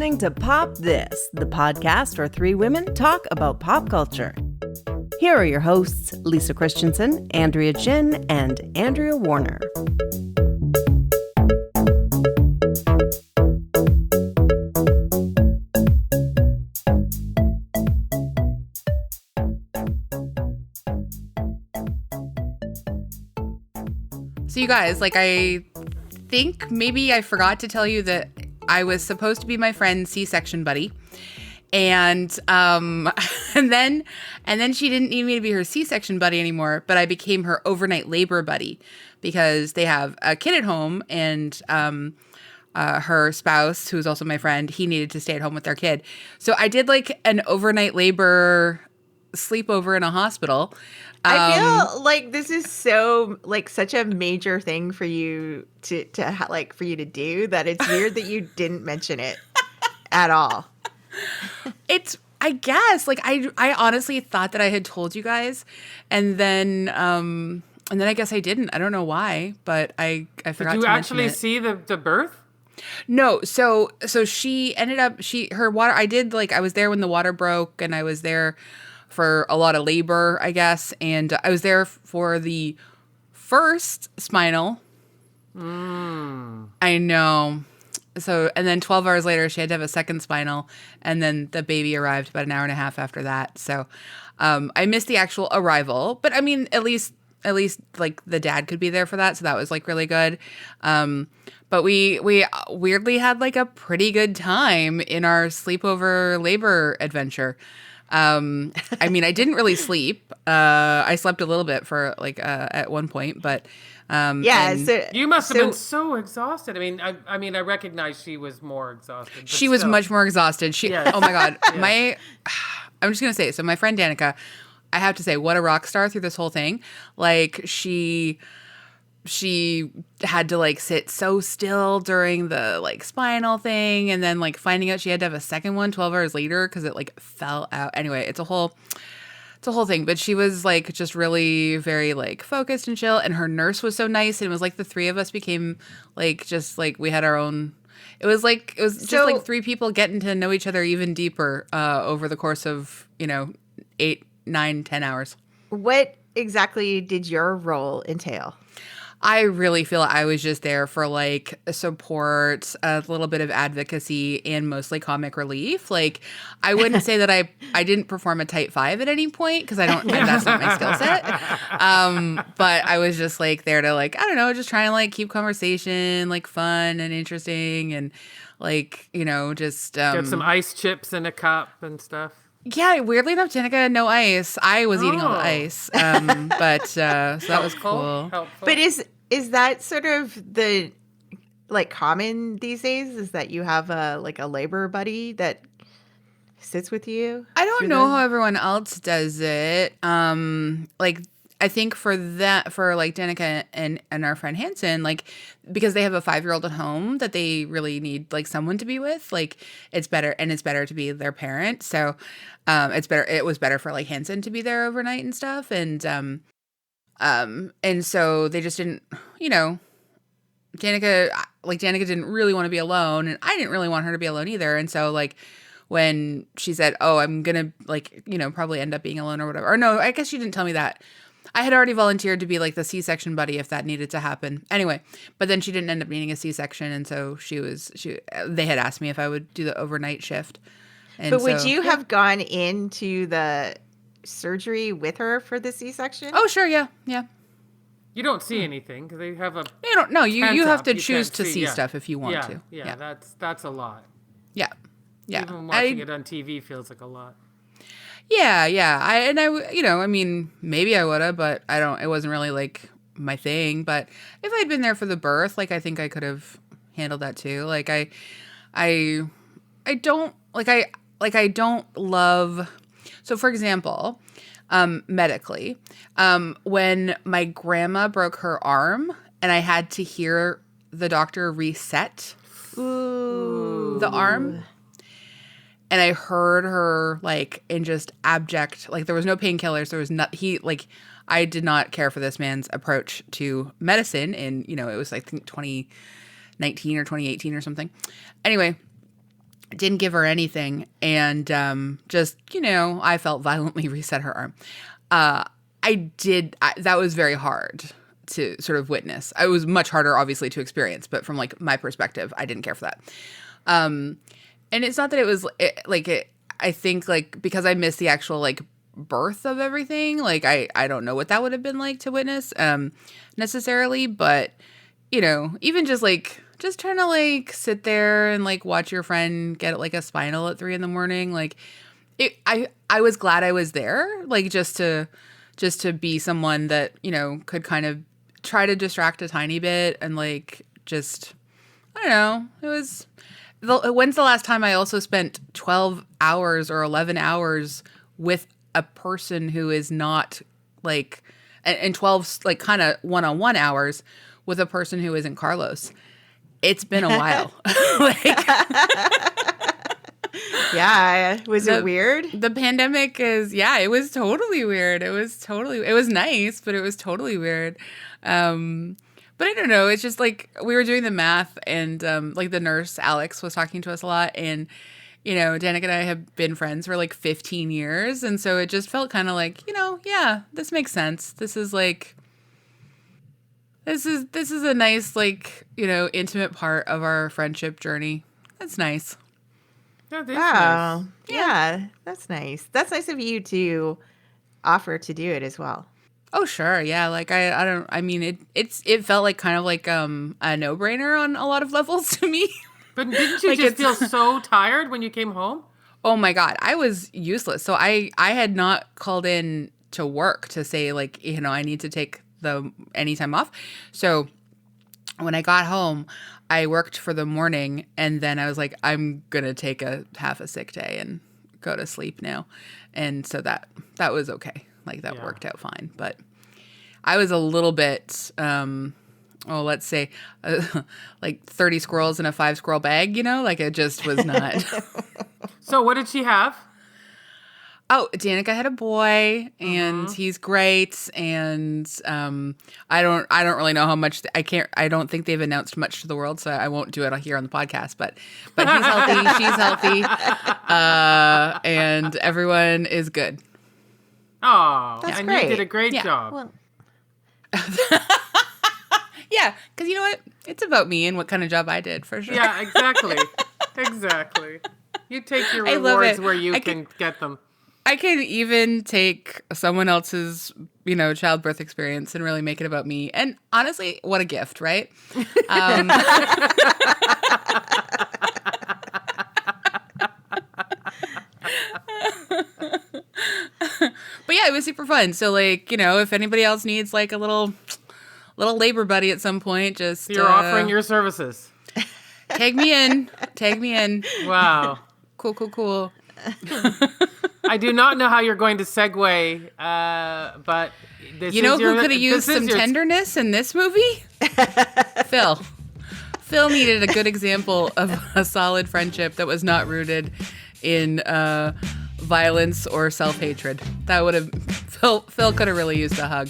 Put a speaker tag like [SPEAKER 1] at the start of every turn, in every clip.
[SPEAKER 1] listening to Pop This, the podcast where three women talk about pop culture. Here are your hosts, Lisa Christiansen, Andrea Gin, and Andrea Warner.
[SPEAKER 2] So you guys, I think maybe I forgot to tell you that I was supposed to be my friend's C-section buddy. And and then she didn't need me to be her C-section buddy anymore, but I became her overnight labor buddy because they have a kid at home, and her spouse, who is also my friend, he needed to stay at home with their kid. So I did an overnight labor sleepover in a hospital.
[SPEAKER 3] I feel like this is so such a major thing for you to for you to do that it's weird that you didn't mention it at all.
[SPEAKER 2] I guess I honestly thought that I had told you guys, and then I guess I didn't. I don't know why, but I forgot to mention it.
[SPEAKER 4] Did you actually see the birth?
[SPEAKER 2] No, so she ended up her water. I did I was there when the water broke, and I was there for a lot of labor, I guess, and I was there for the first spinal. I know. So, and then 12 hours later, she had to have a second spinal, and then the baby arrived about an hour and a half after that. So, I missed the actual arrival, but I mean, at least the dad could be there for that, so that was really good. But we weirdly had a pretty good time in our sleepover labor adventure. I mean, I didn't really sleep. I slept a little bit for at one point, but
[SPEAKER 3] so
[SPEAKER 4] you must have been so exhausted. I mean, I recognize she was more exhausted.
[SPEAKER 2] She was much more exhausted. Oh my God, I'm just gonna say it. So my friend Danica, I have to say, what a rock star through this whole thing. She had to sit so still during the spinal thing, and then finding out she had to have a second one 12 hours later because it fell out. Anyway, it's a whole thing, but she was just really very focused and chill, and her nurse was so nice, and it was the three of us became we had our own. It was just three people getting to know each other even deeper over the course of 8, 9, 10 hours.
[SPEAKER 3] What exactly did your role entail?
[SPEAKER 2] I really feel I was just there for support, a little bit of advocacy, and mostly comic relief. I wouldn't say that I didn't perform a tight 5 at any point because that's not my skill set. But I was just there to I don't know, just trying to keep conversation fun and interesting, and just
[SPEAKER 4] get some ice chips in a cup and stuff.
[SPEAKER 2] Yeah, weirdly enough, Danica, no ice. I was eating all the ice, but so that was cool.
[SPEAKER 4] Helpful.
[SPEAKER 3] But is that sort of the common these days? Is that you have a labor buddy that sits with you?
[SPEAKER 2] I don't know how everyone else does it. I think for Danica and our friend Hansen, because they have a 5-year-old at home that they really need someone to be with, it's better to be their parent. So it was better for Hansen to be there overnight and stuff, and so they just didn't, Danica didn't really want to be alone, and I didn't really want her to be alone either. And so when she said, "Oh, I'm gonna probably end up being alone or whatever," or no, I guess she didn't tell me that. I had already volunteered to be the C-section buddy if that needed to happen. Anyway, but then she didn't end up needing a C-section, and so they had asked me if I would do the overnight shift. And
[SPEAKER 3] but would you have gone into the surgery with her for the C-section?
[SPEAKER 2] Oh, sure, yeah.
[SPEAKER 4] You don't see anything because they have a.
[SPEAKER 2] You don't. No, you have to choose to see stuff if you want to.
[SPEAKER 4] Yeah, that's a lot.
[SPEAKER 2] Yeah.
[SPEAKER 4] Even watching it on TV feels like a lot.
[SPEAKER 2] Yeah. I mean, maybe I would have, but I don't. It wasn't really my thing. But if I'd been there for the birth, I think I could have handled that too. I don't love. So, for example, medically, when my grandma broke her arm and I had to hear the doctor reset the arm, and I heard her in just abject, there was no painkillers. There was not, I did not care for this man's approach to medicine. And, it was, I think 2019 or 2018 or something. Anyway, didn't give her anything, and just, I felt violently reset her arm. That was very hard to sort of witness. It was much harder, obviously, to experience, but from like my perspective, I didn't care for that. And it's not that it was I think like because I missed the actual like birth of everything, like I don't know what that would have been like to witness necessarily, but even just trying to like sit there and like watch your friend get like a spinal at 3 a.m, like I was glad I was there, like just to be someone that could kind of try to distract a tiny bit, and like just I don't know, it was. When's the last time I also spent 12 hours or 11 hours with a person who is not like, and 12 like kind of one-on-one hours with a person who isn't Carlos? It's been a while.
[SPEAKER 3] Yeah. Was it weird?
[SPEAKER 2] The pandemic it was totally weird. It was nice, but it was totally weird. But I don't know. It's just like we were doing the math, and like the nurse Alex was talking to us a lot, and Danica and I have been friends for like 15 years, and so it just felt kind of like yeah, this makes sense. This is like this is a nice like intimate part of our friendship journey. That's nice.
[SPEAKER 4] That is
[SPEAKER 3] Wow.
[SPEAKER 4] nice.
[SPEAKER 3] Yeah, that's nice. That's nice of you to offer to do it as well.
[SPEAKER 2] Oh sure, yeah. Like it felt like kind of like a no-brainer on a lot of levels to me.
[SPEAKER 4] But didn't you
[SPEAKER 2] Like,
[SPEAKER 4] just
[SPEAKER 2] it's-
[SPEAKER 4] feel so tired when you came home?
[SPEAKER 2] Oh my God, I was useless. So I had not called in to work to say like I need to take any time off. So when I got home, I worked for the morning, and then I was like, I'm gonna take half a sick day and go to sleep now, and so that was okay. Like that worked out fine, but I was a little bit, let's say, like 30 squirrels in a 5 squirrel bag. Like it just was not.
[SPEAKER 4] So what did she have?
[SPEAKER 2] Oh, Danica had a boy, and he's great, and I don't really know how much I don't think they've announced much to the world, so I won't do it here on the podcast. But he's healthy, she's healthy, and everyone is good.
[SPEAKER 4] Oh,
[SPEAKER 3] That's
[SPEAKER 4] and
[SPEAKER 3] great.
[SPEAKER 4] you did a great
[SPEAKER 2] Yeah.
[SPEAKER 4] job.
[SPEAKER 3] Well,
[SPEAKER 2] Yeah, because you know what? It's about me and what kind of job I did, for sure.
[SPEAKER 4] Yeah, exactly. Exactly. You take your
[SPEAKER 2] I love
[SPEAKER 4] rewards
[SPEAKER 2] it.
[SPEAKER 4] where you
[SPEAKER 2] I
[SPEAKER 4] can get them.
[SPEAKER 2] I can even take someone else's, childbirth experience and really make it about me. And honestly, what a gift, right? But yeah, it was super fun. So like, if anybody else needs like a little labor buddy at some point, just
[SPEAKER 4] You're offering your services.
[SPEAKER 2] tag me in. Tag me in.
[SPEAKER 4] Wow.
[SPEAKER 2] Cool.
[SPEAKER 4] I do not know how you're going to segue, but this
[SPEAKER 2] You know
[SPEAKER 4] is
[SPEAKER 2] who could have used some tenderness in this movie? Phil. Phil needed a good example of a solid friendship that was not rooted in violence or self-hatred. That would have Phil could have really used a hug.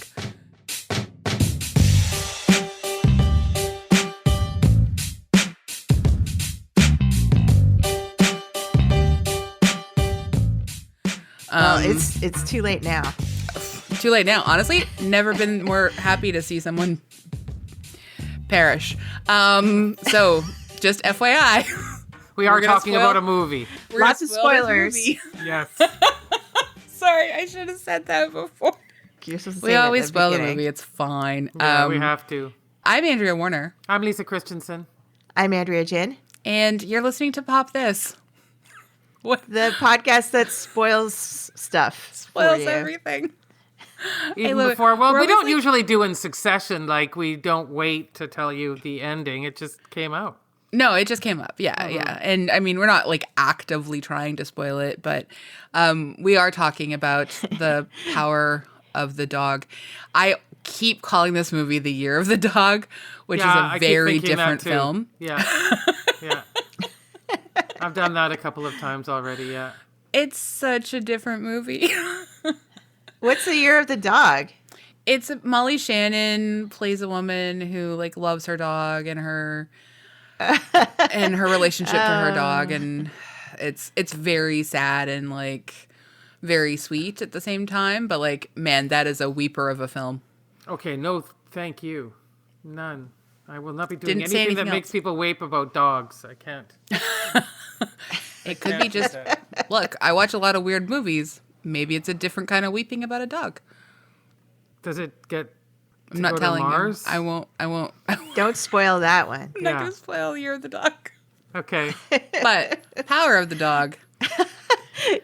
[SPEAKER 3] well, it's too late now.
[SPEAKER 2] Too late now. Honestly, never been more happy to see someone perish. So, just FYI.
[SPEAKER 4] We are
[SPEAKER 2] We're gonna
[SPEAKER 4] talking
[SPEAKER 2] spoil-
[SPEAKER 4] about a movie.
[SPEAKER 2] we're gonna
[SPEAKER 3] Lots of
[SPEAKER 2] spoil this
[SPEAKER 3] spoilers.
[SPEAKER 2] movie.
[SPEAKER 4] Yes.
[SPEAKER 2] Sorry, I should have said that before.
[SPEAKER 3] You're supposed to say
[SPEAKER 2] We
[SPEAKER 3] it at
[SPEAKER 2] always spoil the
[SPEAKER 3] beginning.
[SPEAKER 2] movie. It's fine.
[SPEAKER 4] Yeah, we have to.
[SPEAKER 2] I'm Andrea Warner,
[SPEAKER 4] I'm Lisa Christiansen.
[SPEAKER 3] I'm Andrea Gin,
[SPEAKER 2] and you're listening to Pop This. What
[SPEAKER 3] the podcast that spoils stuff
[SPEAKER 2] spoils
[SPEAKER 3] for you.
[SPEAKER 2] everything?
[SPEAKER 4] Even
[SPEAKER 2] love it.
[SPEAKER 4] before, well,
[SPEAKER 2] We're
[SPEAKER 4] we don't
[SPEAKER 2] always like-
[SPEAKER 4] usually do in succession. Like, we don't wait to tell you the ending. It just came out.
[SPEAKER 2] No, it just came up. Yeah, yeah. And I mean, we're not like actively trying to spoil it, but we are talking about the power of the dog. I keep calling this movie The Year of the Dog, which
[SPEAKER 4] Yeah,
[SPEAKER 2] is
[SPEAKER 4] I
[SPEAKER 2] a
[SPEAKER 4] keep
[SPEAKER 2] very
[SPEAKER 4] thinking that
[SPEAKER 2] different
[SPEAKER 4] too.
[SPEAKER 2] film.
[SPEAKER 4] Yeah. Yeah. I've done that a couple of times already, yeah.
[SPEAKER 2] It's such a different movie.
[SPEAKER 3] What's the year of the dog?
[SPEAKER 2] It's Molly Shannon plays a woman who like loves her dog and her relationship to her dog, and it's very sad and like very sweet at the same time. But like, man, that is a weeper of a film.
[SPEAKER 4] Okay, no, thank you. None. I will not be doing
[SPEAKER 2] Didn't say
[SPEAKER 4] anything that
[SPEAKER 2] anything
[SPEAKER 4] makes
[SPEAKER 2] else.
[SPEAKER 4] people weep about dogs. I can't.
[SPEAKER 2] It could be just, look, I watch a lot of weird movies. Maybe it's a different kind of weeping about a dog.
[SPEAKER 4] Does it get
[SPEAKER 2] I'm not
[SPEAKER 4] go to
[SPEAKER 2] telling you.
[SPEAKER 4] Mars?
[SPEAKER 2] I won't.
[SPEAKER 3] Don't spoil that one.
[SPEAKER 2] I'm not
[SPEAKER 4] Yeah.
[SPEAKER 2] going to spoil Year of the Dog.
[SPEAKER 4] Okay.
[SPEAKER 2] But Power of the Dog.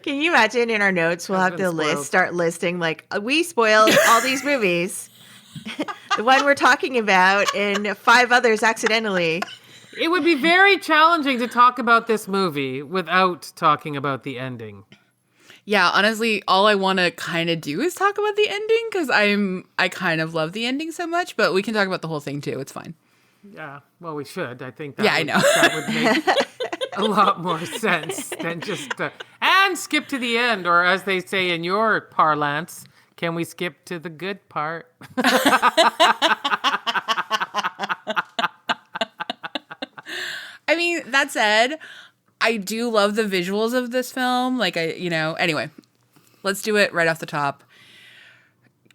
[SPEAKER 3] Can you imagine in our notes we'll have
[SPEAKER 4] Has been
[SPEAKER 3] to
[SPEAKER 4] spoiled.
[SPEAKER 3] start listing like we spoiled all these movies. The one we're talking about and 5 others accidentally.
[SPEAKER 4] It would be very challenging to talk about this movie without talking about the ending.
[SPEAKER 2] Yeah, honestly, all I want to kind of do is talk about the ending because I kind of love the ending so much, but we can talk about the whole thing too. It's fine.
[SPEAKER 4] Yeah, well, we should. I think that
[SPEAKER 2] Yeah, I
[SPEAKER 4] would,
[SPEAKER 2] know.
[SPEAKER 4] that would make a lot more sense than just and skip to the end, or as they say in your parlance, can we skip to the good part?
[SPEAKER 2] I mean, that said, I do love the visuals of this film. Like, anyway, let's do it right off the top.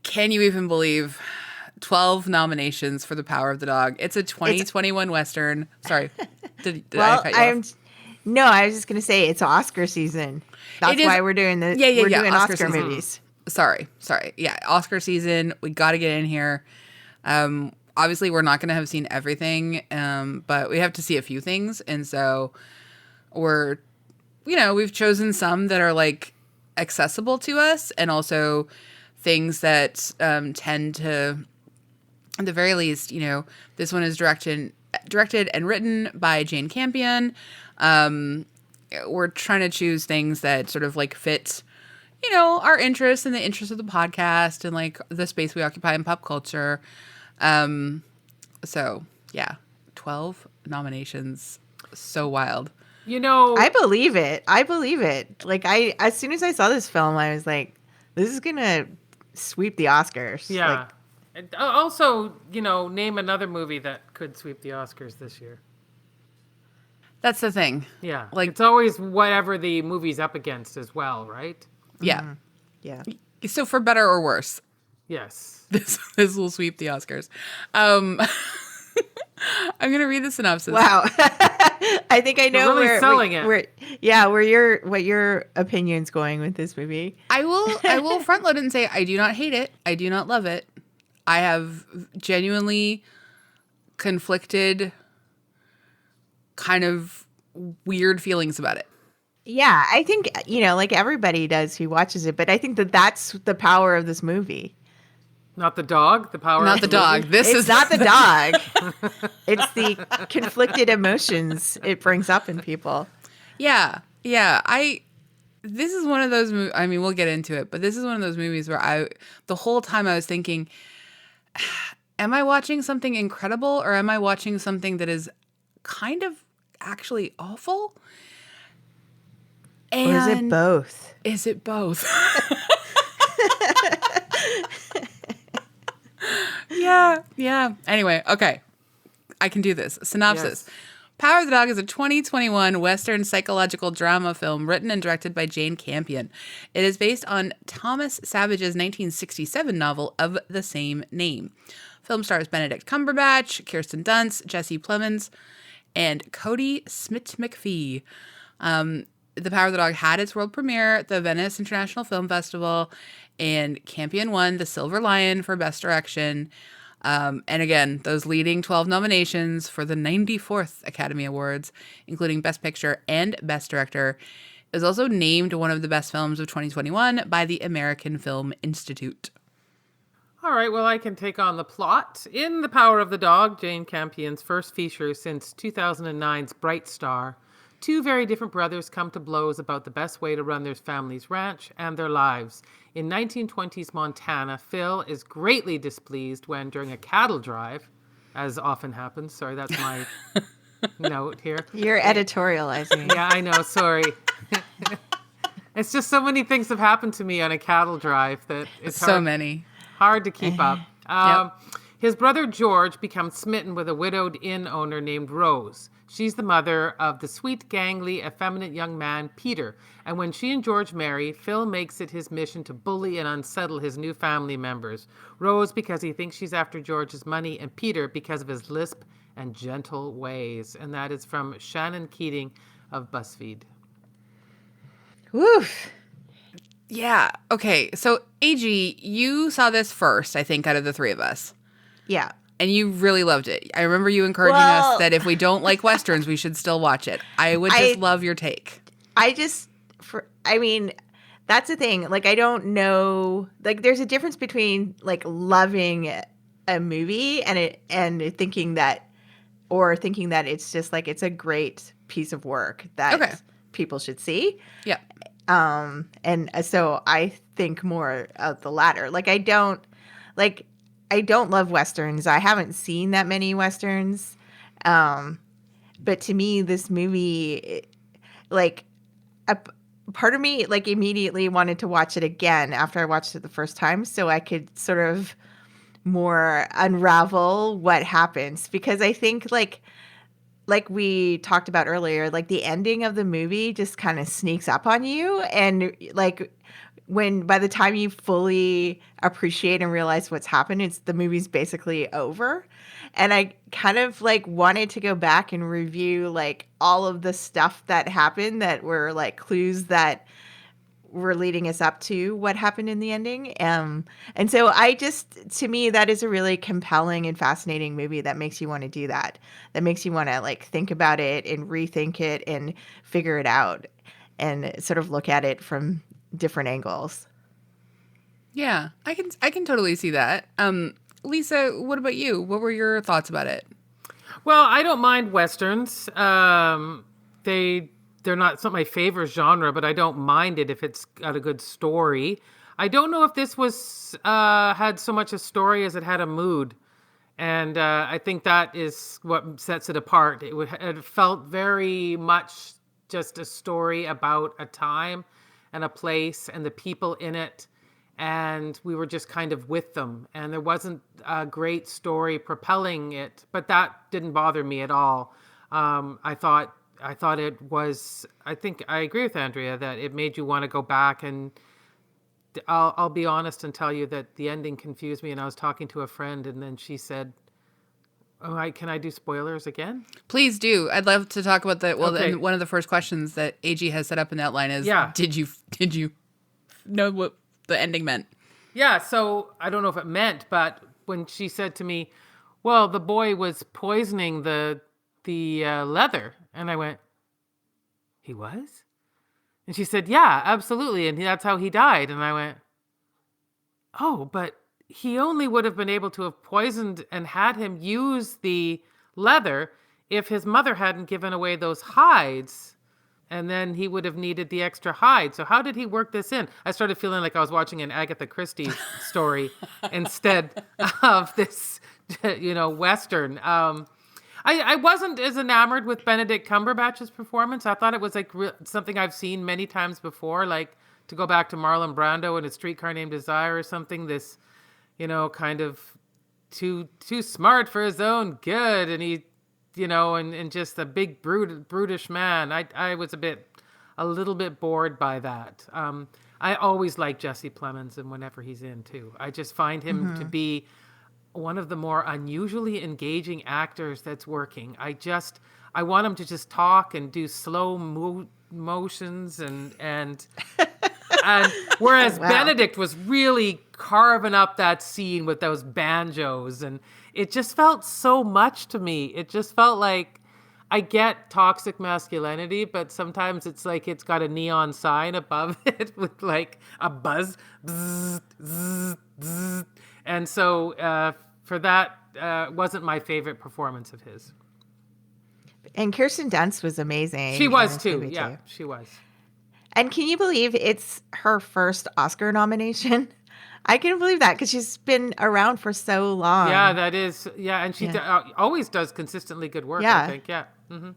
[SPEAKER 2] Can you even believe 12 nominations for The Power of the Dog? It's a 2021 Western. Sorry. Did I cut you off?
[SPEAKER 3] No, I was just gonna say it's Oscar season. That's
[SPEAKER 2] It is-
[SPEAKER 3] why we're doing the
[SPEAKER 2] Yeah,
[SPEAKER 3] we're doing Oscar
[SPEAKER 2] season.
[SPEAKER 3] movies.
[SPEAKER 2] Sorry. Yeah, Oscar season. We got to get in here. Obviously, we're not going to have seen everything, but we have to see a few things. And so we've chosen some that are like accessible to us and also things that tend to, at the very least, this one is directed and written by Jane Campion. We're trying to choose things that sort of like fit our interests and the interests of the podcast and like the space we occupy in pop culture. So yeah, 12 nominations. So wild.
[SPEAKER 3] I believe it. Like as soon as I saw this film, I was like, this is gonna sweep the Oscars.
[SPEAKER 4] Yeah.
[SPEAKER 3] Like,
[SPEAKER 4] And also, name another movie that could sweep the Oscars this year.
[SPEAKER 2] That's the thing.
[SPEAKER 4] Yeah.
[SPEAKER 2] Like-
[SPEAKER 4] it's always whatever the movie's up against as well, right?
[SPEAKER 2] Yeah.
[SPEAKER 3] yeah.
[SPEAKER 2] So for better or worse,
[SPEAKER 4] Yes.
[SPEAKER 2] this will sweep the Oscars. I'm gonna read the synopsis.
[SPEAKER 3] Wow. I think I know
[SPEAKER 4] really selling it.
[SPEAKER 3] what your opinion's going with this movie.
[SPEAKER 2] I will front load it and say I do not hate it. I do not love it. I have genuinely conflicted, kind of weird feelings about it.
[SPEAKER 3] Yeah, I think like everybody does who watches it, but I think that's the power of this movie.
[SPEAKER 4] Not the dog, the power
[SPEAKER 2] Not
[SPEAKER 4] of
[SPEAKER 2] the dog. This
[SPEAKER 3] It's
[SPEAKER 2] is
[SPEAKER 3] not the dog. It's the conflicted emotions it brings up in people.
[SPEAKER 2] Yeah. This is one of those movies. I mean, we'll get into it, but this is one of those movies where the whole time I was thinking, am I watching something incredible or am I watching something that is kind of actually awful? And
[SPEAKER 3] Or is it both?
[SPEAKER 2] Is it both? Yeah. Anyway, okay. I can do this. Synopsis.
[SPEAKER 4] Yes.
[SPEAKER 2] Power of the Dog is a 2021 Western psychological drama film written and directed by Jane Campion. It is based on Thomas Savage's 1967 novel of the same name. Film stars Benedict Cumberbatch, Kirsten Dunst, Jesse Plemons, and Cody Smith-McPhee. The Power of the Dog had its world premiere at the Venice International Film Festival, and Campion won the Silver Lion for Best Direction. And again, those leading 12 nominations for the 94th Academy Awards, including Best Picture and Best Director. It was also named one of the best films of 2021 by the American Film Institute.
[SPEAKER 4] All right, well, I can take on the plot. In The Power of the Dog, Jane Campion's first feature since 2009's Bright Star, two very different brothers come to blows about the best way to run their family's ranch and their lives. In 1920s Montana, Phil is greatly displeased when, during a cattle drive, as often happens, sorry, that's my note here.
[SPEAKER 3] You're editorializing.
[SPEAKER 4] Yeah, I know, sorry. It's just so many things have happened to me on a cattle drive that it's
[SPEAKER 2] So many.
[SPEAKER 4] hard to keep up.
[SPEAKER 2] Yep.
[SPEAKER 4] His brother George becomes smitten with a widowed inn owner named Rose. She's the mother of the sweet, gangly, effeminate young man, Peter. And when she and George marry, Phil makes it his mission to bully and unsettle his new family members. Rose because he thinks she's after George's money, and Peter because of his lisp and gentle ways. And that is from Shannon Keating of BuzzFeed.
[SPEAKER 3] Woof.
[SPEAKER 2] Yeah. Okay. So, AG, you saw this first, I think, out of the three of us.
[SPEAKER 3] Yeah.
[SPEAKER 2] And you really loved it. I remember you encouraging us that if we don't like Westerns, we should still watch it. I would just love your take.
[SPEAKER 3] That's the thing. Like, I don't know. Like, there's a difference between, like, loving a movie and thinking that it's just, like, it's a great piece of work that people should see.
[SPEAKER 2] Yeah.
[SPEAKER 3] And so I think more of the latter. Like, I don't love Westerns. I haven't seen that many Westerns. But to me, this movie, like, a part of me, like, immediately wanted to watch it again after I watched it the first time so I could sort of more unravel what happens. Because I think, like we talked about earlier, like, the ending of the movie just kind of sneaks up on you. And, like, by the time you fully appreciate and realize what's happened, the movie's basically over. And I kind of, like, wanted to go back and review, like, all of the stuff that happened that were, like, clues that were leading us up to what happened in the ending. And so to me, that is a really compelling and fascinating movie that makes you want to do that. That makes you want to, like, think about it and rethink it and figure it out and sort of look at it from different angles.
[SPEAKER 2] Yeah, I can totally see that. Lisa, what about you? What were your thoughts about it?
[SPEAKER 4] Well, I don't mind Westerns. It's not my favorite genre, but I don't mind it if it's got a good story. I don't know if this was had so much a story as it had a mood. And I think that is what sets it apart. It felt very much just a story about a time and a place and the people in it. And we were just kind of with them. And there wasn't a great story propelling it, but that didn't bother me at all. I thought it was, I think I agree with Andrea that it made you want to go back, and I'll be honest and tell you that the ending confused me. And I was talking to a friend and then she said, can I do spoilers again?
[SPEAKER 2] Please do. I'd love to talk about that. Well,
[SPEAKER 4] Okay.
[SPEAKER 2] then one of the first questions that AG has set up in that line is, did you know what the ending meant?
[SPEAKER 4] Yeah, so I don't know if it meant, but when she said to me, well, the boy was poisoning the leather. And I went, he was? And she said, yeah, absolutely. And that's how he died. And I went, oh, but he only would have been able to have poisoned and had him use the leather if his mother hadn't given away those hides. And then he would have needed the extra hide. So how did he work this in? I started feeling like I was watching an Agatha Christie story instead of this, Western. I wasn't as enamored with Benedict Cumberbatch's performance. I thought it was like something I've seen many times before, like to go back to Marlon Brando in A Streetcar Named Desire or something. This, kind of too smart for his own good, and he, and just a big brutish man. I was a little bit bored by that. I always like Jesse Plemons, and whenever he's in too, I just find him to be one of the more unusually engaging actors that's working. I want him to just talk and do slow motions and whereas Benedict was really carving up that scene with those banjos, and it just felt so much to me. It just felt like, I get toxic masculinity, but sometimes it's like it's got a neon sign above it with like a buzz. Bzz, bzz, bzz. And so for that, wasn't my favorite performance of his.
[SPEAKER 3] And Kirsten Dunst was amazing.
[SPEAKER 4] She was too. Yeah, she was.
[SPEAKER 3] And can you believe it's her first Oscar nomination? I can't believe that because she's been around for so long.
[SPEAKER 4] Yeah, that is. Yeah, and she always does consistently good work, I think. Yeah. Mm-hmm.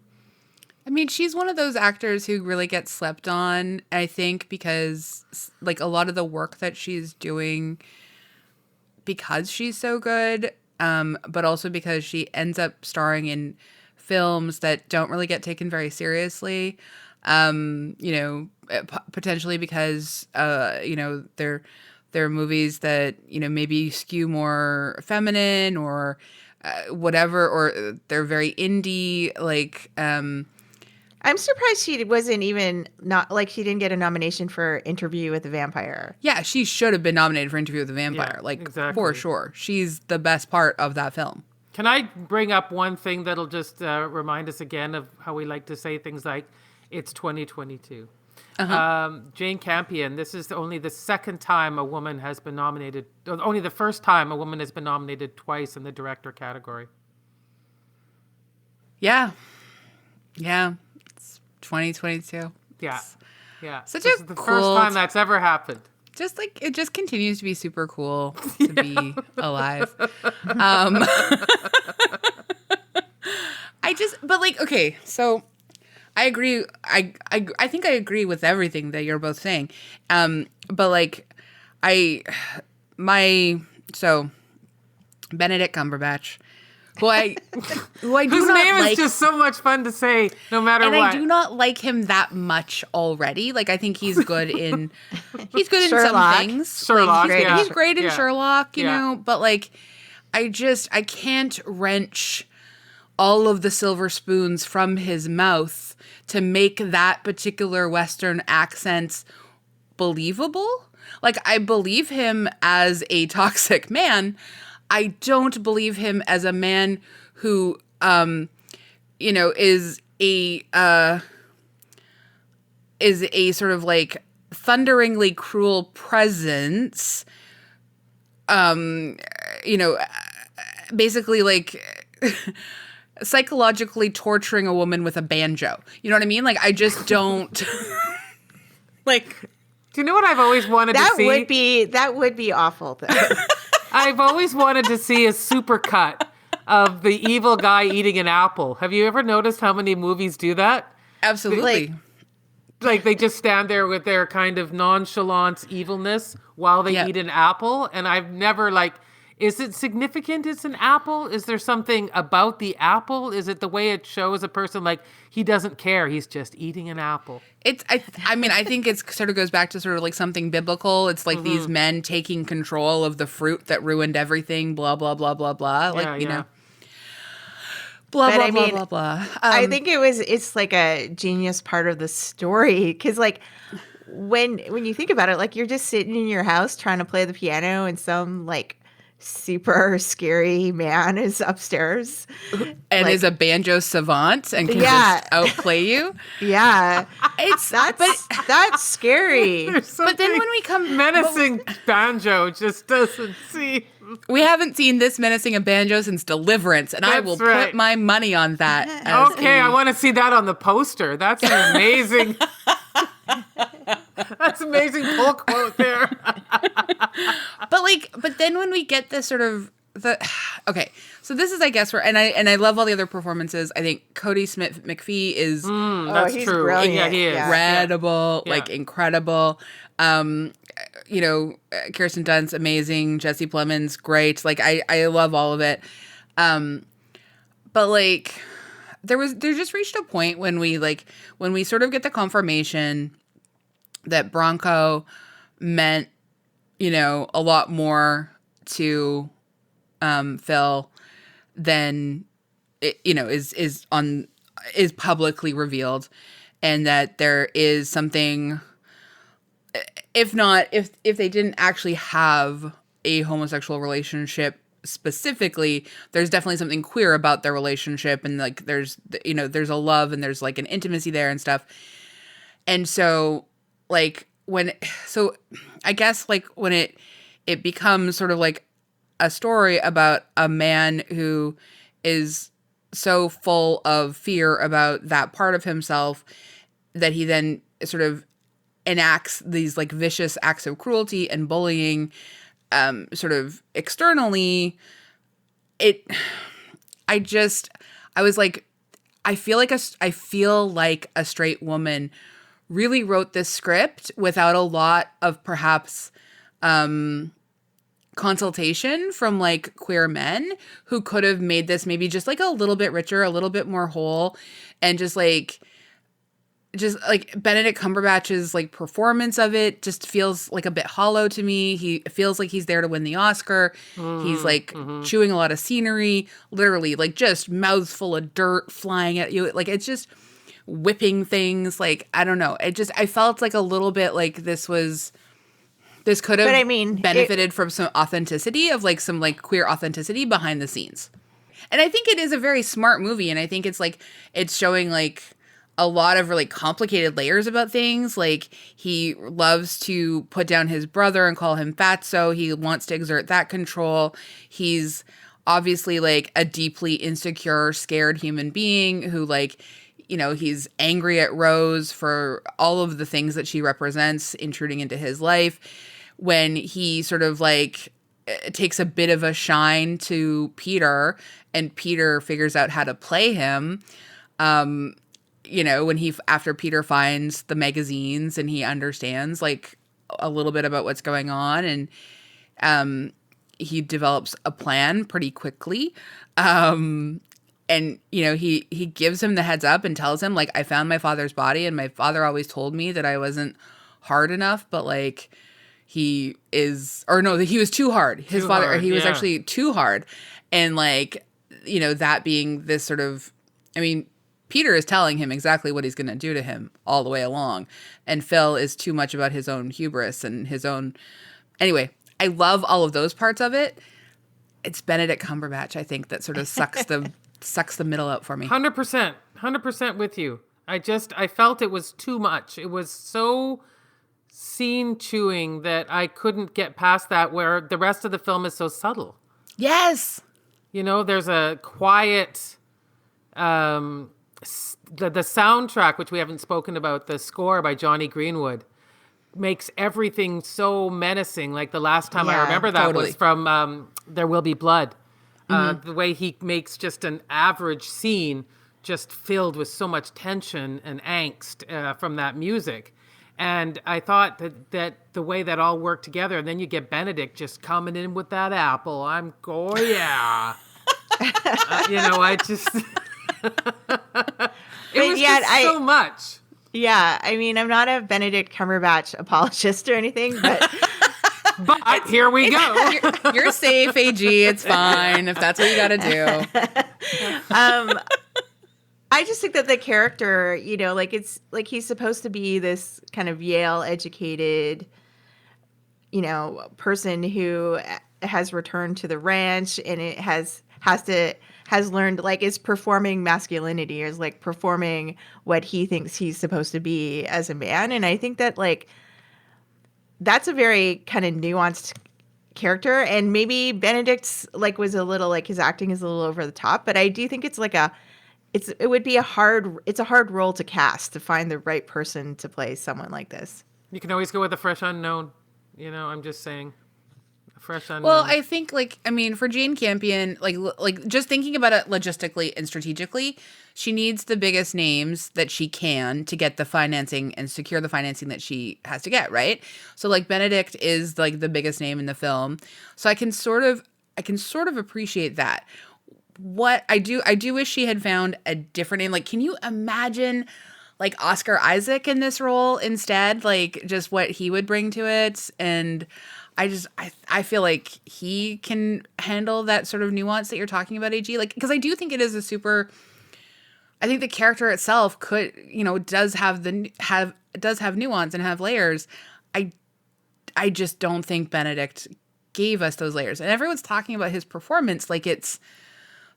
[SPEAKER 2] I mean, she's one of those actors who really gets slept on, I think, because like a lot of the work that she's doing, because she's so good, but also because she ends up starring in films that don't really get taken very seriously. Potentially because, they're movies that, maybe skew more feminine or whatever, or they're very indie. Like,
[SPEAKER 3] I'm surprised she wasn't even she didn't get a nomination for Interview with the Vampire.
[SPEAKER 2] yeah, she should have been nominated for Interview with the Vampire.
[SPEAKER 4] Yeah, exactly.
[SPEAKER 2] For sure. She's the best part of that film.
[SPEAKER 4] Can I bring up one thing that'll just remind us again of how we like to say things like, it's 2022. Jane Campion, this is only the second time a woman has been nominated, only the first time a woman has been nominated twice in the director category.
[SPEAKER 2] Yeah. Yeah. It's 2022.
[SPEAKER 4] Yeah. Yeah.
[SPEAKER 2] Such
[SPEAKER 4] This
[SPEAKER 2] a
[SPEAKER 4] is the
[SPEAKER 2] cool
[SPEAKER 4] first time that's ever happened.
[SPEAKER 2] Just like it just continues to be super cool to be alive. Okay, so I agree. I think I agree with everything that you're both saying. So Benedict Cumberbatch, who I do
[SPEAKER 4] Whose
[SPEAKER 2] not
[SPEAKER 4] name
[SPEAKER 2] like,
[SPEAKER 4] is just so much fun to say, no matter
[SPEAKER 2] and
[SPEAKER 4] what.
[SPEAKER 2] I do not like him that much already. Like I think he's good in in some
[SPEAKER 3] Sherlock.
[SPEAKER 2] things.
[SPEAKER 4] Sherlock,
[SPEAKER 2] Like,
[SPEAKER 4] yeah.
[SPEAKER 2] he's great in
[SPEAKER 4] Yeah.
[SPEAKER 2] Sherlock, you
[SPEAKER 4] Yeah.
[SPEAKER 2] know. But like, I can't wrench all of the silver spoons from his mouth to make that particular Western accent believable. Like I believe him as a toxic man. I don't believe him as a man who, is a sort of like thunderingly cruel presence. Basically like psychologically torturing a woman with a banjo. You know what I mean? Like I just don't like.
[SPEAKER 4] Do you know what I've always wanted to see?
[SPEAKER 3] That would be awful though.
[SPEAKER 4] I've always wanted to see a supercut of the evil guy eating an apple. Have you ever noticed how many movies do that?
[SPEAKER 2] Absolutely.
[SPEAKER 4] Like they just stand there with their kind of nonchalant evilness while they eat an apple. And I've never is it significant it's an apple? Is there something about the apple? Is it the way it shows a person like he doesn't care, he's just eating an apple?
[SPEAKER 2] I think it sort of goes back to sort of like something biblical. It's like these men taking control of the fruit that ruined everything, blah, blah, blah, blah, blah. Like, blah, blah, blah, blah, blah.
[SPEAKER 3] I think it's like a genius part of the story. Cause like when you think about it, like you're just sitting in your house trying to play the piano and some like super scary man is upstairs
[SPEAKER 2] and is a banjo savant and can just outplay you.
[SPEAKER 3] Yeah,
[SPEAKER 2] that's
[SPEAKER 3] scary.
[SPEAKER 2] But then when we come
[SPEAKER 4] menacing banjo just doesn't seem.
[SPEAKER 2] We haven't seen this menacing a banjo since Deliverance, and I will put my money on that.
[SPEAKER 4] Okay, I want to see that on the poster. That's an amazing. That's amazing pull quote there.
[SPEAKER 2] But then when we get this sort of so this is, I guess, where and I love all the other performances. I think Cody Smith McPhee is
[SPEAKER 4] that's
[SPEAKER 3] he's
[SPEAKER 4] true.
[SPEAKER 3] Brilliant.
[SPEAKER 4] Yeah, he is
[SPEAKER 2] incredible,
[SPEAKER 4] Yeah.
[SPEAKER 2] like incredible. Kirsten Dunst, amazing. Jesse Plemons, great. Like I love all of it. But like there just reached a point when we sort of get the confirmation that Bronco meant, a lot more to Phil than it, is publicly revealed, and that there is something, if they didn't actually have a homosexual relationship specifically, there's definitely something queer about their relationship, and like there's a love and there's like an intimacy there and stuff. And so I guess like when it becomes sort of like a story about a man who is so full of fear about that part of himself that he then sort of enacts these like vicious acts of cruelty and bullying sort of externally. I was like, I feel like a straight woman really wrote this script without a lot of perhaps consultation from like queer men who could have made this maybe just like a little bit richer, a little bit more whole, and just like Benedict Cumberbatch's like performance of it just feels like a bit hollow to me. He feels like he's there to win the Oscar. He's like chewing a lot of scenery, literally like just mouths full of dirt flying at you. Like it's just whipping things. Like, I don't know. I felt like a little bit like this could have benefited from some authenticity of like some like queer authenticity behind the scenes. And I think it is a very smart movie. And I think it's like, it's showing like a lot of really complicated layers about things. Like he loves to put down his brother and call him fatso. He wants to exert that control. He's obviously like a deeply insecure, scared human being who like, you know, he's angry at Rose for all of the things that she represents intruding into his life. When he sort of like takes a bit of a shine to Peter and Peter figures out how to play him, you know, when after Peter finds the magazines and he understands like a little bit about what's going on, and he develops a plan pretty quickly. And, you know, he gives him the heads up and tells him like, I found my father's body and my father always told me that I wasn't hard enough, but like he was too hard. His father, he was actually too hard. And like, you know, that being this sort of, I mean, Peter is telling him exactly what he's going to do to him all the way along. And Phil is too much about his own hubris and his own. Anyway, I love all of those parts of it. It's Benedict Cumberbatch, I think, that sort of sucks the middle out for me.
[SPEAKER 4] 100% with you. I felt it was too much. It was so scene chewing that I couldn't get past that, where the rest of the film is so subtle.
[SPEAKER 2] Yes.
[SPEAKER 4] You know, there's a quiet, the soundtrack, which we haven't spoken about, the score by Johnny Greenwood, makes everything so menacing. Like the last time I remember that was from There Will Be Blood. The way he makes just an average scene just filled with so much tension and angst from that music. And I thought that the way that all worked together, and then you get Benedict just coming in with that apple. Yeah. You know, I just... It was just so much.
[SPEAKER 3] Yeah, I mean, I'm not a Benedict Cumberbatch apologist or anything, but...
[SPEAKER 4] But here we go.
[SPEAKER 2] You're safe, AG. It's fine if that's what you got to do.
[SPEAKER 3] I just think that the character, you know, like it's like he's supposed to be this kind of Yale educated, you know, person who has returned to the ranch and it has learned, like, is performing masculinity, or is like performing what he thinks he's supposed to be as a man. And I think that like that's a very kind of nuanced character, and maybe Benedict's like was a little like his acting is a little over the top, but I do think it's like it's a hard role to cast, to find the right person to play someone like this.
[SPEAKER 4] You can always go with a fresh unknown. You know, I'm just saying. A fresh unknown.
[SPEAKER 2] Well, I think, like, I mean, for Jane Campion, like just thinking about it logistically and strategically, she needs the biggest names that she can to get the financing and secure the financing that she has to get, right? So, like, Benedict is, like, the biggest name in the film. So I can sort of appreciate that. What I do wish she had found a different name. Like, can you imagine like Oscar Isaac in this role instead? Like, just what he would bring to it. And I feel like he can handle that sort of nuance that you're talking about, AG. Like, because I do think it is I think the character itself could, you know, does have nuance and have layers. I just don't think Benedict gave us those layers. And everyone's talking about his performance like it's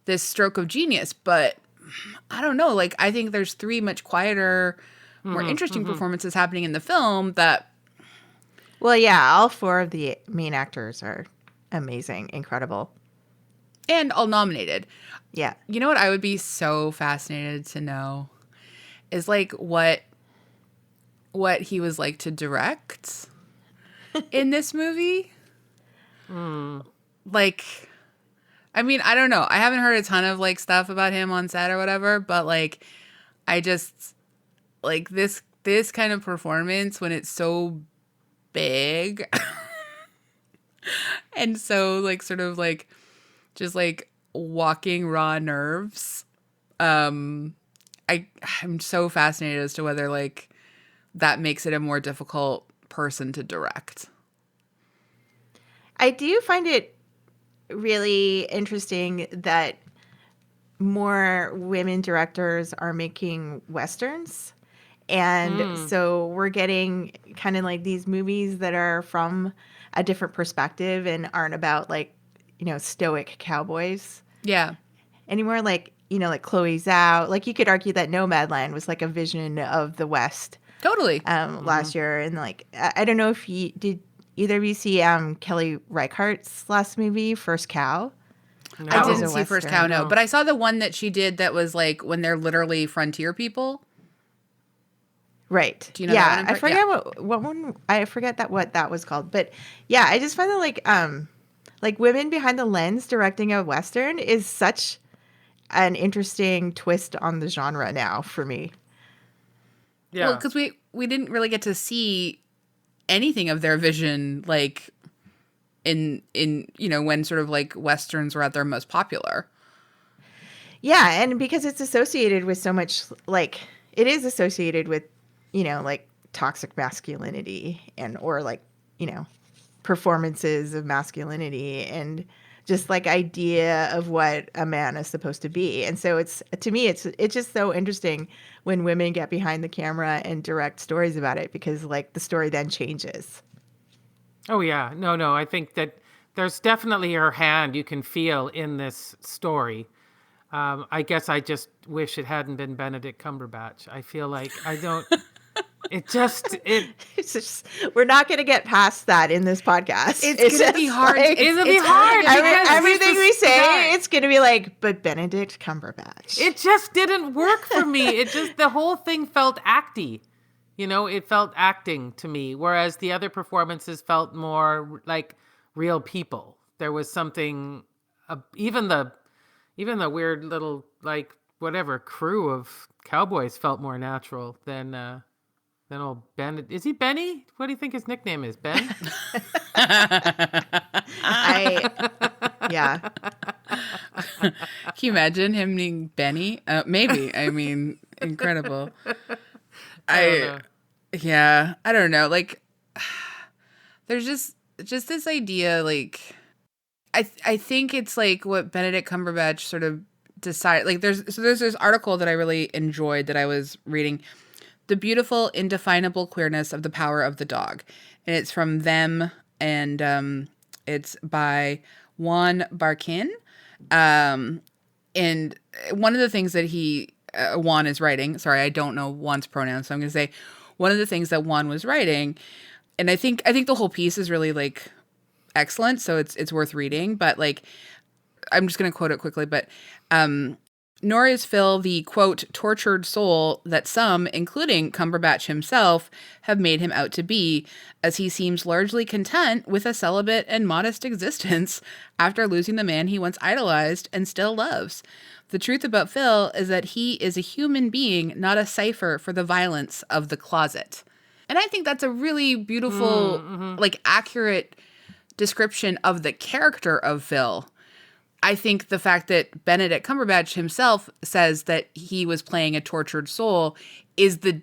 [SPEAKER 2] this stroke of genius, but I don't know. Like, I think there's 3 much quieter, more interesting performances happening in the film that.
[SPEAKER 3] Well, yeah, all 4 of the main actors are amazing, incredible.
[SPEAKER 2] And all nominated.
[SPEAKER 3] Yeah.
[SPEAKER 2] You know what I would be so fascinated to know is like what he was like to direct in this movie. Like, I mean, I don't know. I haven't heard a ton of like stuff about him on set or whatever, but like, I just like this kind of performance when it's so big. And so like sort of like just like walking raw nerves. I'm so fascinated as to whether like that makes it a more difficult person to direct.
[SPEAKER 3] I do find it really interesting that more women directors are making Westerns. And so we're getting kind of like these movies that are from a different perspective and aren't about like, stoic cowboys
[SPEAKER 2] Yeah.
[SPEAKER 3] anymore. Like, like Chloe Zhao. Like you could argue that Nomadland was like a vision of the West
[SPEAKER 2] Totally.
[SPEAKER 3] last year. And like, I don't know if did either of you see Kelly Reichardt's last movie, First Cow?
[SPEAKER 4] No.
[SPEAKER 2] I
[SPEAKER 3] was
[SPEAKER 2] didn't
[SPEAKER 3] a
[SPEAKER 2] see First
[SPEAKER 3] Western.
[SPEAKER 2] Cow, no.
[SPEAKER 4] No.
[SPEAKER 2] But I saw the one that she did that was like when they're literally frontier people.
[SPEAKER 3] Right.
[SPEAKER 2] Do you know
[SPEAKER 3] yeah,
[SPEAKER 2] that one?
[SPEAKER 3] I forget what one. I forget what that was called. But yeah, I just find that like women behind the lens directing a Western is such an interesting twist on the genre now for me.
[SPEAKER 4] Yeah.
[SPEAKER 2] Well, because we didn't really get to see anything of their vision, like in when sort of like Westerns were at their most popular.
[SPEAKER 3] Yeah, and because it's associated with so much, like it is associated with, like toxic masculinity or like, performances of masculinity and just like idea of what a man is supposed to be. And so it's just so interesting when women get behind the camera and direct stories about it because like the story then changes.
[SPEAKER 4] Oh, yeah. No. I think that there's definitely her hand you can feel in this story. I guess I just wish it hadn't been Benedict Cumberbatch. I feel like I don't... It's
[SPEAKER 3] just, we're not going to get past that in this podcast.
[SPEAKER 2] It's going to be hard.
[SPEAKER 4] It'll be hard. because
[SPEAKER 3] Everything we say,
[SPEAKER 4] guy.
[SPEAKER 3] it's going to be like, but Benedict Cumberbatch.
[SPEAKER 4] It just didn't work for me. The whole thing felt acty. It felt acting to me, whereas the other performances felt more like real people. There was something, even the weird little like whatever crew of cowboys felt more natural than old Ben. Is he Benny? What do you think his nickname is? Ben?
[SPEAKER 3] Yeah.
[SPEAKER 2] Can you imagine him being Benny? Maybe. I mean, incredible. I don't know. Like, there's just this idea, like, I think it's like what Benedict Cumberbatch sort of decided. Like, there's this article that I really enjoyed that I was reading, "The Beautiful Indefinable Queerness of the Power of the Dog," and it's from them, and it's by Juan Barkin. And one of the things that Juan is writing. Sorry, I don't know Juan's pronouns, so I'm going to say one of the things that Juan was writing, and I think the whole piece is really like excellent, so it's worth reading. But like, I'm just going to quote it quickly. But nor is Phil the quote tortured soul that some, including Cumberbatch himself, have made him out to be, as he seems largely content with a celibate and modest existence after losing the man he once idolized and still loves. The truth about Phil is that he is a human being, not a cipher for the violence of the closet. And I think that's a really beautiful, like, accurate description of the character of Phil. I think the fact that Benedict Cumberbatch himself says that he was playing a tortured soul is the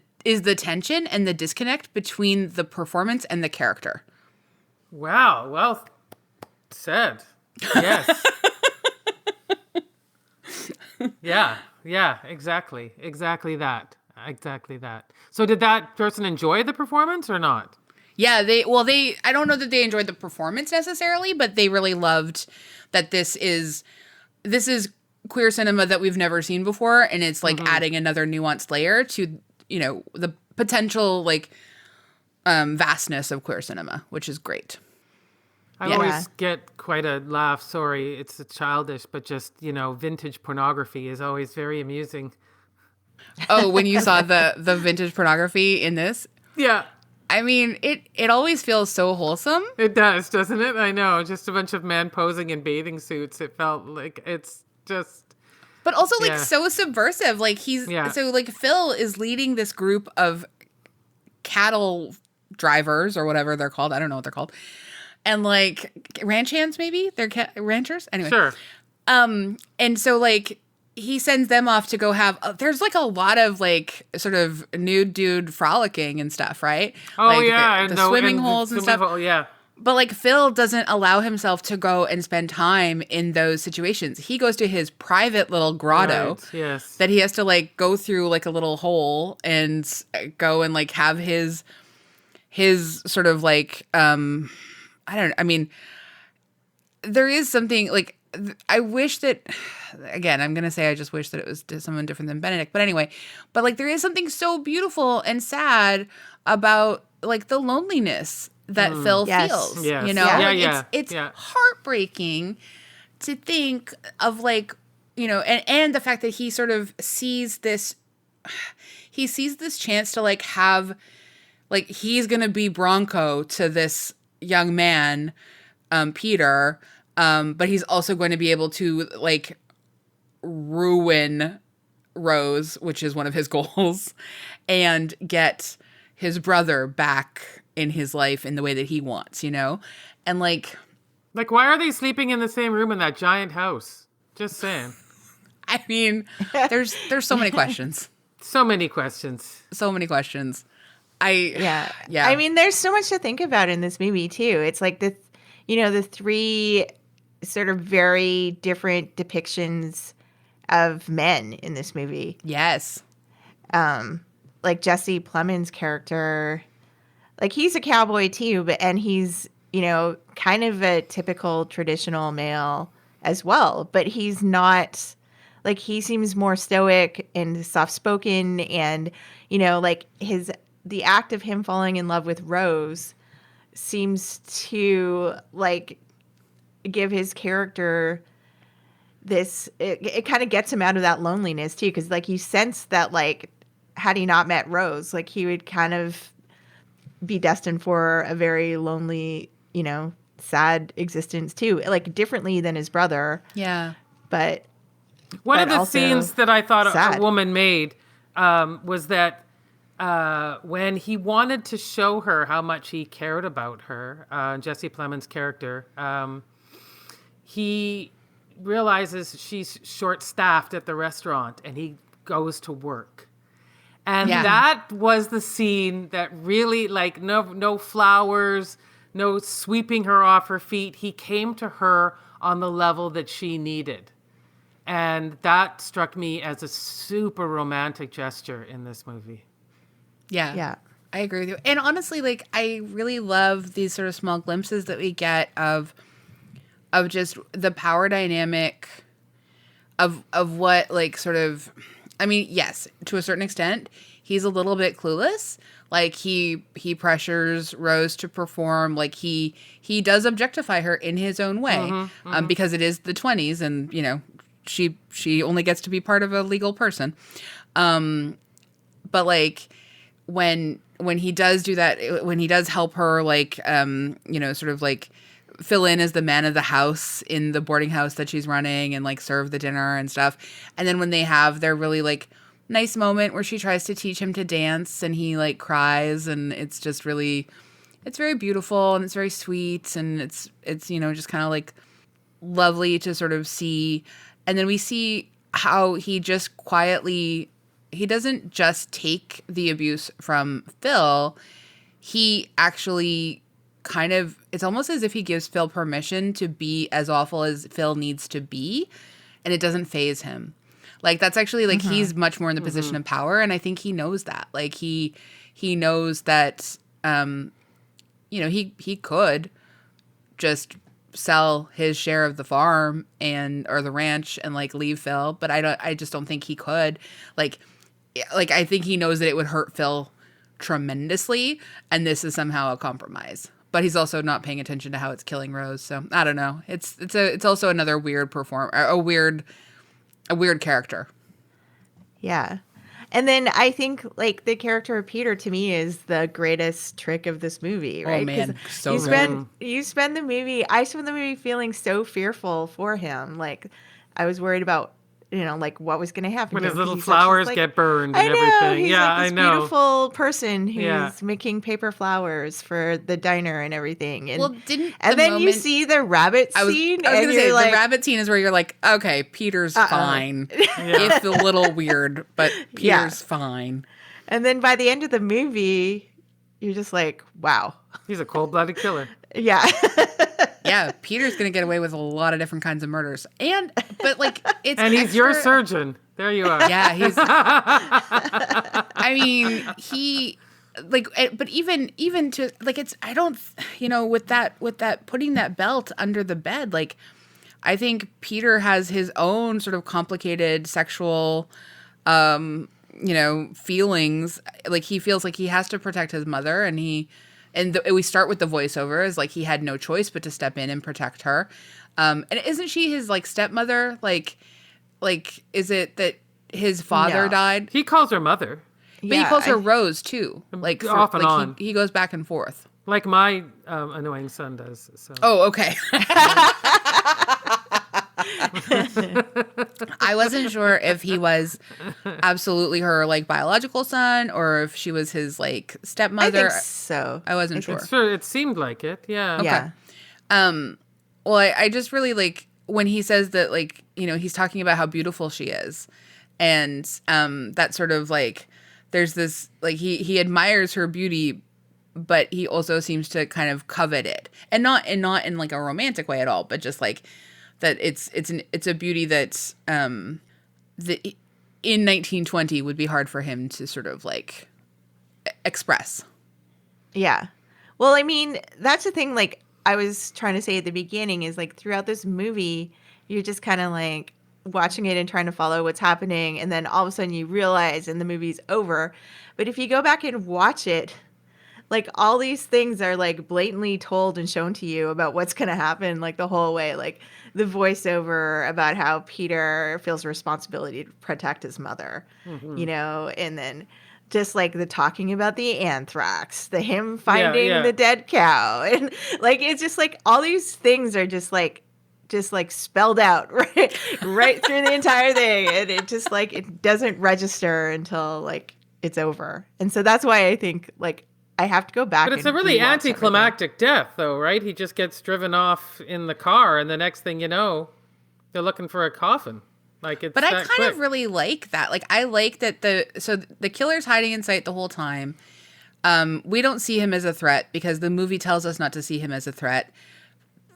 [SPEAKER 2] tension and the disconnect between the performance and the character.
[SPEAKER 4] Wow. Well said. Yes. Yeah, exactly that. So did that person enjoy the performance or not?
[SPEAKER 2] Yeah, I don't know that they enjoyed the performance necessarily, but they really loved that this is queer cinema that we've never seen before, and it's like adding another nuanced layer to, the potential like vastness of queer cinema, which is great.
[SPEAKER 4] I always get quite a laugh. Sorry, it's childish, but just, vintage pornography is always very amusing.
[SPEAKER 2] Oh, when you saw the vintage pornography in this?
[SPEAKER 4] Yeah.
[SPEAKER 2] I mean, it always feels so wholesome.
[SPEAKER 4] It does, doesn't it? I know. Just a bunch of men posing in bathing suits. It felt like it's just...
[SPEAKER 2] But also, like, so subversive. Like, so, like, Phil is leading this group of cattle drivers or whatever they're called. I don't know what they're called. and like ranch hands, maybe they're ranchers anyway.
[SPEAKER 4] Sure.
[SPEAKER 2] And so like he sends them off to go have. There's like a lot of like sort of nude dude frolicking and stuff, right?
[SPEAKER 4] Oh
[SPEAKER 2] like
[SPEAKER 4] yeah,
[SPEAKER 2] the swimming holes and stuff.
[SPEAKER 4] Yeah.
[SPEAKER 2] But like Phil doesn't allow himself to go and spend time in those situations. He goes to his private little grotto
[SPEAKER 4] Right, yes.
[SPEAKER 2] that he has to like go through like a little hole and go and like have his sort of like I mean there is something like I wish that again I'm gonna say I just wish that it was someone different than Benedict, but anyway, but like there is something so beautiful and sad about like the loneliness that Phil feels,
[SPEAKER 4] Yes.
[SPEAKER 2] you know,
[SPEAKER 4] Yeah.
[SPEAKER 2] it's heartbreaking to think of like, you know, and the fact that he sort of sees this chance to like have, like he's going to be Bronco to this young man, Peter, but he's also going to be able to like ruin Rose, which is one of his goals, and get his brother back in his life in the way that he wants, you know? And like
[SPEAKER 4] why are they sleeping in the same room in that giant house? Just saying.
[SPEAKER 2] I mean, there's so many questions.
[SPEAKER 4] So many questions.
[SPEAKER 2] Yeah.
[SPEAKER 3] I mean, there's so much to think about in this movie too. It's like the three sort of very different depictions of men in this movie.
[SPEAKER 2] Yes.
[SPEAKER 3] Like Jesse Plemons' character, like he's a cowboy too, and he's, you know, kind of a typical traditional male as well, but he's not, like he seems more stoic and soft-spoken, and, you know, like the act of him falling in love with Rose seems to like give his character this, it kind of gets him out of that loneliness too, because like you sense that like had he not met Rose, like he would kind of be destined for a very lonely, you know, sad existence too, like differently than his brother.
[SPEAKER 2] Yeah.
[SPEAKER 3] But
[SPEAKER 4] one of the scenes that I thought a woman made was that when he wanted to show her how much he cared about her, Jesse Plemons' character, he realizes she's short-staffed at the restaurant and he goes to work. And that was the scene that really, like, no flowers, no sweeping her off her feet. He came to her on the level that she needed. And that struck me as a super romantic gesture in this movie.
[SPEAKER 2] Yeah.
[SPEAKER 3] Yeah.
[SPEAKER 2] I agree with you. And honestly, like, I really love these sort of small glimpses that we get of just the power dynamic of what, like, sort of, I mean, yes, to a certain extent, he's a little bit clueless. Like he pressures Rose to perform. Like he does objectify her in his own way, because it is the 20s, and you know she only gets to be part of a legal person. But like when he does do that, when he does help her, like you know, sort of like fill in as the man of the house in the boarding house that she's running, and like serve the dinner and stuff. And then when they have their really like nice moment where she tries to teach him to dance and he like cries, and it's just really, it's very beautiful and it's very sweet, and it's you know, just kind of like lovely to sort of see. And then we see how he just quietly, he doesn't just take the abuse from Phil, he actually kind of, it's almost as if he gives Phil permission to be as awful as Phil needs to be, and it doesn't faze him. Like that's actually like he's much more in the position of power, and I think he knows that. Like he knows that you know, he could just sell his share of the farm or the ranch and like leave Phil, but I just don't think he could. Like I think he knows that it would hurt Phil tremendously, and this is somehow a compromise. But he's also not paying attention to how it's killing Rose. So I don't know. It's also another weird a weird character.
[SPEAKER 3] Yeah. And then I think like the character of Peter to me is the greatest trick of this movie, right?
[SPEAKER 2] Oh man, so
[SPEAKER 3] you
[SPEAKER 2] good.
[SPEAKER 3] I spend the movie feeling so fearful for him. Like I was worried about like what was going to happen.
[SPEAKER 4] When
[SPEAKER 3] to
[SPEAKER 4] his
[SPEAKER 3] him.
[SPEAKER 4] little
[SPEAKER 3] He's like-
[SPEAKER 4] flowers
[SPEAKER 3] like,
[SPEAKER 4] get burned
[SPEAKER 3] I
[SPEAKER 4] and
[SPEAKER 3] know,
[SPEAKER 4] everything.
[SPEAKER 3] he's
[SPEAKER 4] Yeah,
[SPEAKER 3] like this
[SPEAKER 4] I know.
[SPEAKER 3] beautiful person who's
[SPEAKER 4] Yeah.
[SPEAKER 3] making paper flowers for the diner and everything. And,
[SPEAKER 2] Well, didn't
[SPEAKER 3] and
[SPEAKER 2] the
[SPEAKER 3] then you
[SPEAKER 2] moment-
[SPEAKER 3] see the rabbit
[SPEAKER 2] I was
[SPEAKER 3] scene,
[SPEAKER 2] going
[SPEAKER 3] and
[SPEAKER 2] to
[SPEAKER 3] you're
[SPEAKER 2] say,
[SPEAKER 3] like,
[SPEAKER 2] the rabbit scene is where you're like, okay, Peter's fine.
[SPEAKER 4] Yeah.
[SPEAKER 2] It's a little weird, but Peter's fine.
[SPEAKER 3] and then by the end of the movie, you're just like, wow.
[SPEAKER 4] He's a cold-blooded killer.
[SPEAKER 3] Yeah.
[SPEAKER 2] Yeah, Peter's going to get away with a lot of different kinds of murders. But like, it's
[SPEAKER 4] And he's your
[SPEAKER 2] extra-
[SPEAKER 4] surgeon. There you are.
[SPEAKER 2] Yeah, he's. I mean, but even to like, it's. I don't. With that putting that belt under the bed, like, I think Peter has his own sort of complicated sexual, feelings. Like he feels like he has to protect his mother, and we start with the voiceover as like he had no choice but to step in and protect her. And isn't she his like stepmother? Like, is it that his father
[SPEAKER 3] No.
[SPEAKER 2] died?
[SPEAKER 4] He calls her mother.
[SPEAKER 2] But he calls her Rose too. Like
[SPEAKER 4] Off and on.
[SPEAKER 2] He goes back and forth.
[SPEAKER 4] Like my annoying son does. So.
[SPEAKER 2] Oh, okay. I wasn't sure if he was absolutely her like biological son or if she was his like
[SPEAKER 3] I
[SPEAKER 2] stepmother.
[SPEAKER 3] think so.
[SPEAKER 2] I wasn't sure.
[SPEAKER 4] Sure, it seemed like it. Yeah.
[SPEAKER 3] Yeah.
[SPEAKER 2] Well, I just really like when he says that, like, he's talking about how beautiful she is. And that sort of like, there's this, like, he admires her beauty, but he also seems to kind of covet it. And not in like a romantic way at all, but just like that it's a beauty that's that in 1920 would be hard for him to sort of like express.
[SPEAKER 3] Yeah. Well, I mean, that's the thing, like, I was trying to say at the beginning is like throughout this movie, you're just kind of like watching it and trying to follow what's happening. And then all of a sudden you realize and the movie's over. But if you go back and watch it, like all these things are like blatantly told and shown to you about what's going to happen like the whole way. Like the voiceover about how Peter feels responsibility to protect his mother, and then just like the talking about the anthrax, the him finding the dead cow. And like, it's just like all these things are just like spelled out right through the entire thing. And it just like, it doesn't register until like it's over. And so that's why I think like I have to go back.
[SPEAKER 4] But it's a really anticlimactic death though, right? He just gets driven off in the car and the next thing you know, they're looking for a coffin. Like it's
[SPEAKER 2] But I
[SPEAKER 4] that
[SPEAKER 2] kind
[SPEAKER 4] quick.
[SPEAKER 2] of really like that. Like I like that the killer's hiding in sight the whole time. We don't see him as a threat because the movie tells us not to see him as a threat.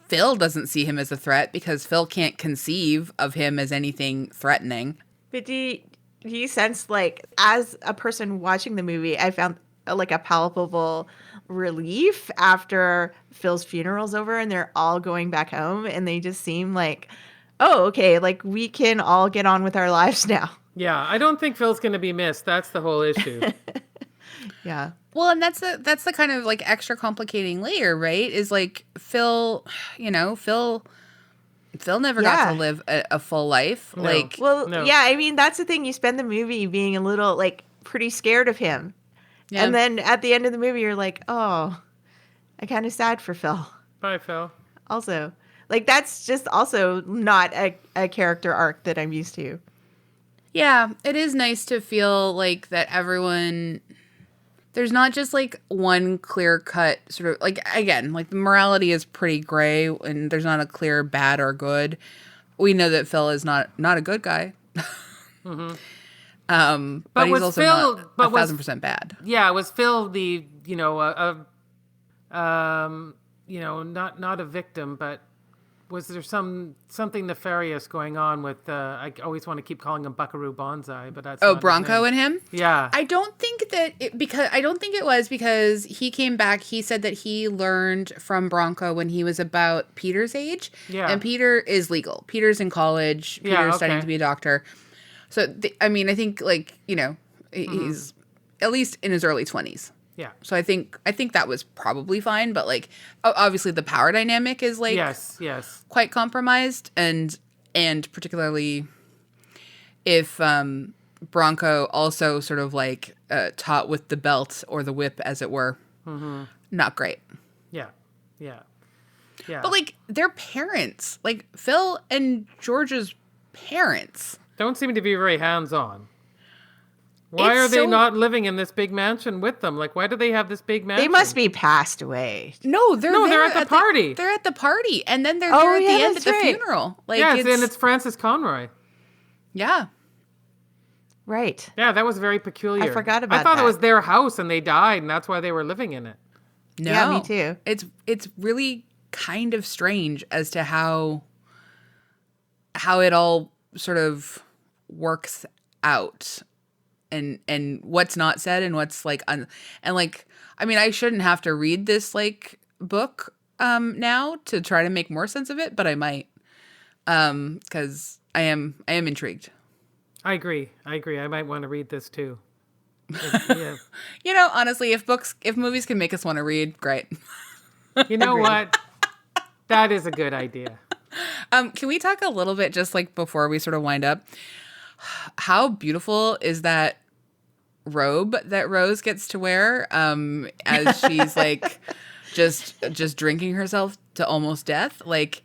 [SPEAKER 2] Phil doesn't see him as a threat because Phil can't conceive of him as anything threatening.
[SPEAKER 3] But do you sense like as a person watching the movie, I found like a palpable relief after Phil's funeral's over and they're all going back home and they just seem like, oh, okay, like we can all get on with our lives now.
[SPEAKER 4] Yeah, I don't think Phil's going to be missed. That's the whole issue.
[SPEAKER 3] Yeah.
[SPEAKER 2] Well, and that's the kind of like extra complicating layer, right? Is like Phil never got to live a full life.
[SPEAKER 4] No.
[SPEAKER 2] Like,
[SPEAKER 3] Well,
[SPEAKER 4] No.
[SPEAKER 3] yeah, I mean, that's the thing. You spend the movie being a little like pretty scared of him.
[SPEAKER 2] yeah.
[SPEAKER 3] And then at the end of the movie, you're like, oh, I'm kind of sad for Phil.
[SPEAKER 4] Bye, Phil.
[SPEAKER 3] Also, like, that's just also not a character arc that I'm used to.
[SPEAKER 2] Yeah, it is nice to feel like that everyone, there's not just like one clear cut sort of like, again, like the morality is pretty gray and there's not a clear bad or good. We know that Phil is not a good guy.
[SPEAKER 4] Mm-hmm.
[SPEAKER 2] But he's
[SPEAKER 4] was
[SPEAKER 2] also
[SPEAKER 4] Phil-
[SPEAKER 2] not
[SPEAKER 4] but was-
[SPEAKER 2] 1,000% bad.
[SPEAKER 4] Yeah, was Phil the, not a victim, but was there something nefarious going on with, I always want to keep calling him Buckaroo Banzai, but that's not his
[SPEAKER 2] Bronco
[SPEAKER 4] name.
[SPEAKER 2] and him?
[SPEAKER 4] Yeah.
[SPEAKER 2] I don't think it was because he came back. He said that he learned from Bronco when he was about Peter's age.
[SPEAKER 4] Yeah.
[SPEAKER 2] And Peter is legal. Peter's in college. Peter's
[SPEAKER 4] Yeah,
[SPEAKER 2] studying
[SPEAKER 4] okay.
[SPEAKER 2] to be a doctor. So, I think like, he's at least in his early 20s.
[SPEAKER 4] Yeah.
[SPEAKER 2] So I think that was probably fine. But like, obviously the power dynamic is like
[SPEAKER 4] Yes.
[SPEAKER 2] quite compromised. And particularly if Bronco also sort of like taught with the belt or the whip, as it were, not great.
[SPEAKER 4] Yeah.
[SPEAKER 2] But like their parents, like Phil and George's parents,
[SPEAKER 4] don't seem to be very hands-on. Why
[SPEAKER 2] It's
[SPEAKER 4] are they
[SPEAKER 2] so-
[SPEAKER 4] not living in this big mansion with them? Like, why do they have this big mansion?
[SPEAKER 3] They must be passed away.
[SPEAKER 2] No, they're
[SPEAKER 4] at the party.
[SPEAKER 2] They're at the party, and then they're
[SPEAKER 3] Oh,
[SPEAKER 2] there at
[SPEAKER 3] yeah,
[SPEAKER 2] the end at
[SPEAKER 3] that's
[SPEAKER 2] the
[SPEAKER 3] right.
[SPEAKER 2] funeral. Like,
[SPEAKER 4] Yes, and it's Francis Conroy.
[SPEAKER 2] yeah.
[SPEAKER 3] Right.
[SPEAKER 4] Yeah, that was very peculiar.
[SPEAKER 3] I forgot
[SPEAKER 4] I
[SPEAKER 3] about
[SPEAKER 4] thought
[SPEAKER 3] that.
[SPEAKER 4] it was their house and they died, and that's why they were living in it.
[SPEAKER 2] No,
[SPEAKER 3] Yeah, me too.
[SPEAKER 2] It's really kind of strange as to how it all sort of works out, and what's not said and what's like and like, I mean, I shouldn't have to read this like book now to try to make more sense of it, but I might, because I am intrigued.
[SPEAKER 4] I agree. I might want to read this too. Yeah.
[SPEAKER 2] You know, honestly, if movies can make us want to read, great.
[SPEAKER 4] You know what? That is a good idea.
[SPEAKER 2] Can we talk a little bit, just like before we sort of wind up, how beautiful is that robe that Rose gets to wear as she's like just drinking herself to almost death? Like,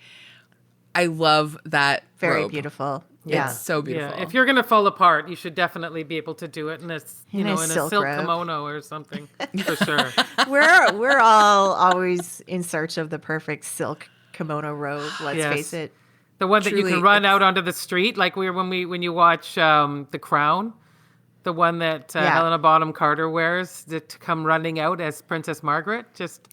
[SPEAKER 2] I love that
[SPEAKER 3] Very
[SPEAKER 2] robe.
[SPEAKER 3] beautiful. Yeah.
[SPEAKER 2] It's so beautiful.
[SPEAKER 4] Yeah, if you're gonna fall apart, you should definitely be able to do it in a
[SPEAKER 3] In a
[SPEAKER 4] in a
[SPEAKER 3] silk
[SPEAKER 4] silk
[SPEAKER 3] robe.
[SPEAKER 4] kimono or something for sure.
[SPEAKER 3] We're all always in search of the perfect silk kimono robe, let's
[SPEAKER 4] Yes.
[SPEAKER 3] face it.
[SPEAKER 4] The one that you
[SPEAKER 2] Truly,
[SPEAKER 4] can run out onto the street, like when you watch The Crown, the one that
[SPEAKER 3] Yeah.
[SPEAKER 4] Helena Bonham Carter wears to come running out as Princess Margaret, just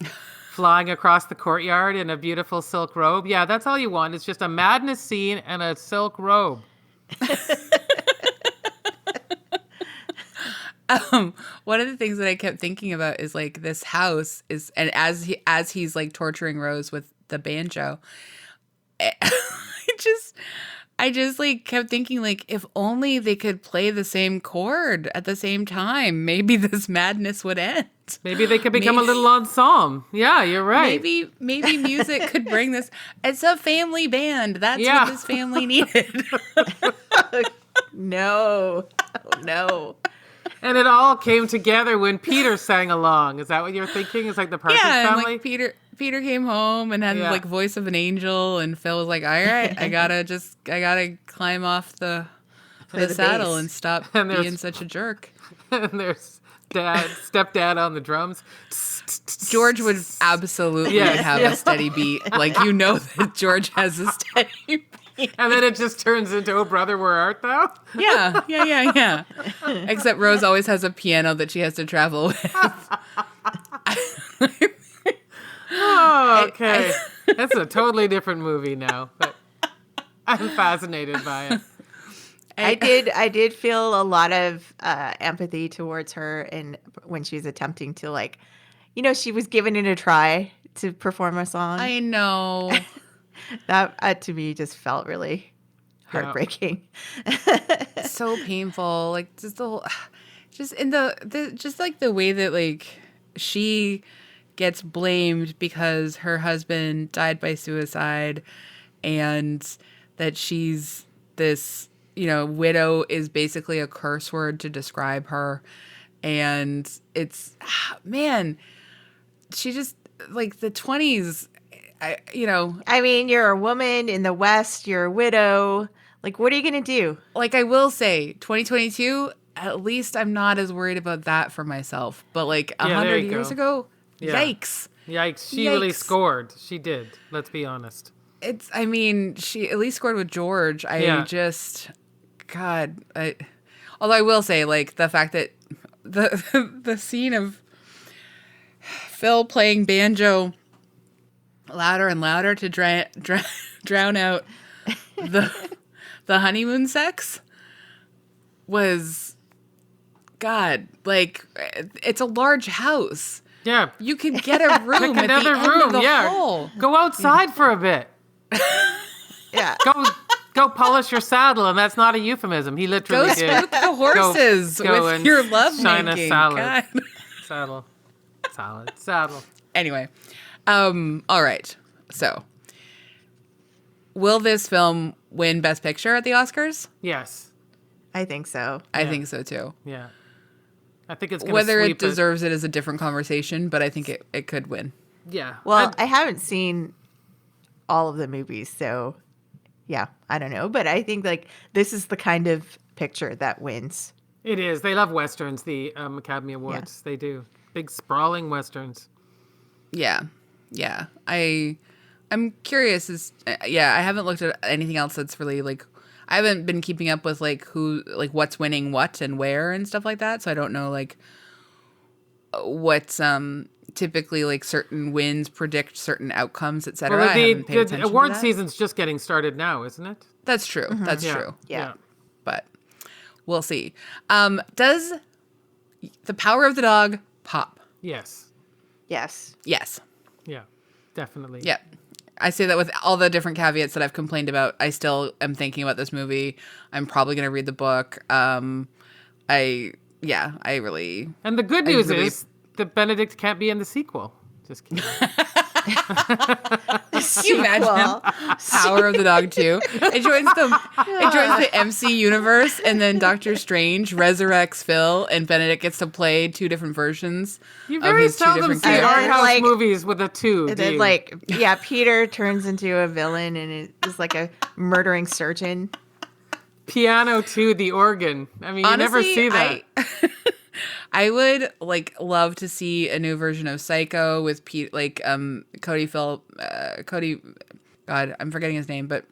[SPEAKER 4] flying across the courtyard in a beautiful silk robe. Yeah, that's all you want. It's just a madness scene and a silk robe.
[SPEAKER 2] One of the things that I kept thinking about is like this house is, and as he's like torturing Rose with the banjo, I just like kept thinking, like, if only they could play the same chord at the same time, maybe this madness would end.
[SPEAKER 4] Maybe they could become a
[SPEAKER 2] Maybe-
[SPEAKER 4] little ensemble. Yeah, you're right.
[SPEAKER 2] Maybe music could bring this. It's a family band. That's
[SPEAKER 4] Yeah.
[SPEAKER 2] what this family needed.
[SPEAKER 3] No. Oh, no.
[SPEAKER 4] And it all came together when Peter sang along. Is that what you're thinking? It's like the Parsons
[SPEAKER 2] Yeah, and
[SPEAKER 4] family?
[SPEAKER 2] like Peter came home and had
[SPEAKER 4] Yeah.
[SPEAKER 2] like voice of an angel, and Phil was like, "All right, I gotta climb off the
[SPEAKER 3] the
[SPEAKER 2] saddle
[SPEAKER 3] bass.
[SPEAKER 2] and stop
[SPEAKER 4] And there's-
[SPEAKER 2] being such a jerk."
[SPEAKER 4] And there's stepdad on the drums.
[SPEAKER 2] George would absolutely
[SPEAKER 4] Yes,
[SPEAKER 2] have
[SPEAKER 4] yeah.
[SPEAKER 2] a steady beat. Like, you know that George has a steady beat.
[SPEAKER 4] And then it just turns into, "Oh, brother, where art thou?"
[SPEAKER 2] Yeah. Except Rose always has a piano that she has to travel with.
[SPEAKER 4] Oh, okay. That's a totally different movie now, but I'm fascinated by it.
[SPEAKER 3] I did feel a lot of empathy towards her, and when she was attempting to, like, she was giving it a try to perform a song.
[SPEAKER 2] I know.
[SPEAKER 3] That to me just felt really heartbreaking.
[SPEAKER 2] So painful. Like, just the whole, just in the just like the way that like she gets blamed because her husband died by suicide, and that she's this, widow is basically a curse word to describe her. And it's, man, she just, like, the 20s,
[SPEAKER 3] I mean, you're a woman in the West, you're a widow. Like, what are you going to do?
[SPEAKER 2] like, I will say 2022, at least I'm not as worried about that for myself. But like
[SPEAKER 4] Yeah, there
[SPEAKER 2] 100
[SPEAKER 4] you
[SPEAKER 2] years
[SPEAKER 4] go.
[SPEAKER 2] ago,
[SPEAKER 4] Yeah.
[SPEAKER 2] yikes.
[SPEAKER 4] Yikes. She really
[SPEAKER 2] Yikes.
[SPEAKER 4] scored. She did. Let's be honest.
[SPEAKER 2] I mean, she at least scored with George. Although I will say, like, the fact that the scene of Phil playing banjo louder and louder to drown out the honeymoon sex was, God, like, it's a large house.
[SPEAKER 4] Yeah.
[SPEAKER 2] You could get a room
[SPEAKER 4] Pick
[SPEAKER 2] at
[SPEAKER 4] another
[SPEAKER 2] the end
[SPEAKER 4] room.
[SPEAKER 2] of the
[SPEAKER 4] Yeah.
[SPEAKER 2] hall.
[SPEAKER 4] Go outside for a bit.
[SPEAKER 3] Yeah.
[SPEAKER 4] Go polish your saddle, and that's not a euphemism. He literally
[SPEAKER 2] Go
[SPEAKER 4] did.
[SPEAKER 2] spook the horses
[SPEAKER 4] go
[SPEAKER 2] with
[SPEAKER 4] and
[SPEAKER 2] your love
[SPEAKER 4] shine a
[SPEAKER 2] making.
[SPEAKER 4] salad.
[SPEAKER 2] God.
[SPEAKER 4] Saddle.
[SPEAKER 2] Anyway, all right. So, will this film win Best Picture at the Oscars?
[SPEAKER 4] Yes.
[SPEAKER 3] I think so.
[SPEAKER 2] I
[SPEAKER 4] Yeah.
[SPEAKER 2] think so too.
[SPEAKER 4] Yeah. I think it's going to
[SPEAKER 2] Whether
[SPEAKER 4] sweep
[SPEAKER 2] it deserves it is a different conversation, but I think it could win.
[SPEAKER 4] Yeah.
[SPEAKER 3] Well, I haven't seen all of the movies, so yeah, I don't know. But I think like this is the kind of picture that wins.
[SPEAKER 4] It is. They love Westerns, the Academy Awards. They do. Big sprawling Westerns.
[SPEAKER 2] Yeah. Yeah. I'm curious I haven't looked at anything else that's really like, I haven't been keeping up with like who, like what's winning what and where and stuff like that. So I don't know like what's typically like certain wins predict certain outcomes, etc.
[SPEAKER 4] Well,
[SPEAKER 2] I haven't paid attention
[SPEAKER 4] the award
[SPEAKER 2] to that.
[SPEAKER 4] season's just getting started now, isn't it?
[SPEAKER 2] That's true. That's
[SPEAKER 4] Yeah.
[SPEAKER 2] true.
[SPEAKER 3] Yeah.
[SPEAKER 2] But we'll see. Does The Power of the Dog pop?
[SPEAKER 4] Yes.
[SPEAKER 3] Yes.
[SPEAKER 2] Yes.
[SPEAKER 4] Yeah. Definitely.
[SPEAKER 2] Yeah. I say that with all the different caveats that I've complained about. I still am thinking about this movie. I'm probably going to read the book. I really.
[SPEAKER 4] And the good news is that Benedict can't be in the sequel. Just kidding.
[SPEAKER 2] Can you imagine Power of the Dog 2? It joins the MC universe, and then Doctor Strange resurrects Phil, and Benedict gets to play two different versions
[SPEAKER 4] You
[SPEAKER 2] of
[SPEAKER 4] very
[SPEAKER 2] his two
[SPEAKER 4] seldom
[SPEAKER 2] different
[SPEAKER 4] see
[SPEAKER 2] characters.
[SPEAKER 3] characters.
[SPEAKER 4] art house
[SPEAKER 3] Like-
[SPEAKER 4] movies with a two.
[SPEAKER 3] And
[SPEAKER 4] do
[SPEAKER 3] then
[SPEAKER 4] you?
[SPEAKER 3] like, yeah, Peter turns into a villain and is like a murdering surgeon.
[SPEAKER 4] Piano 2, the organ. I mean, you never
[SPEAKER 2] Honestly,
[SPEAKER 4] see that.
[SPEAKER 2] I would like love to see a new version of Psycho with Cody Phil Cody. God, I'm forgetting his name, but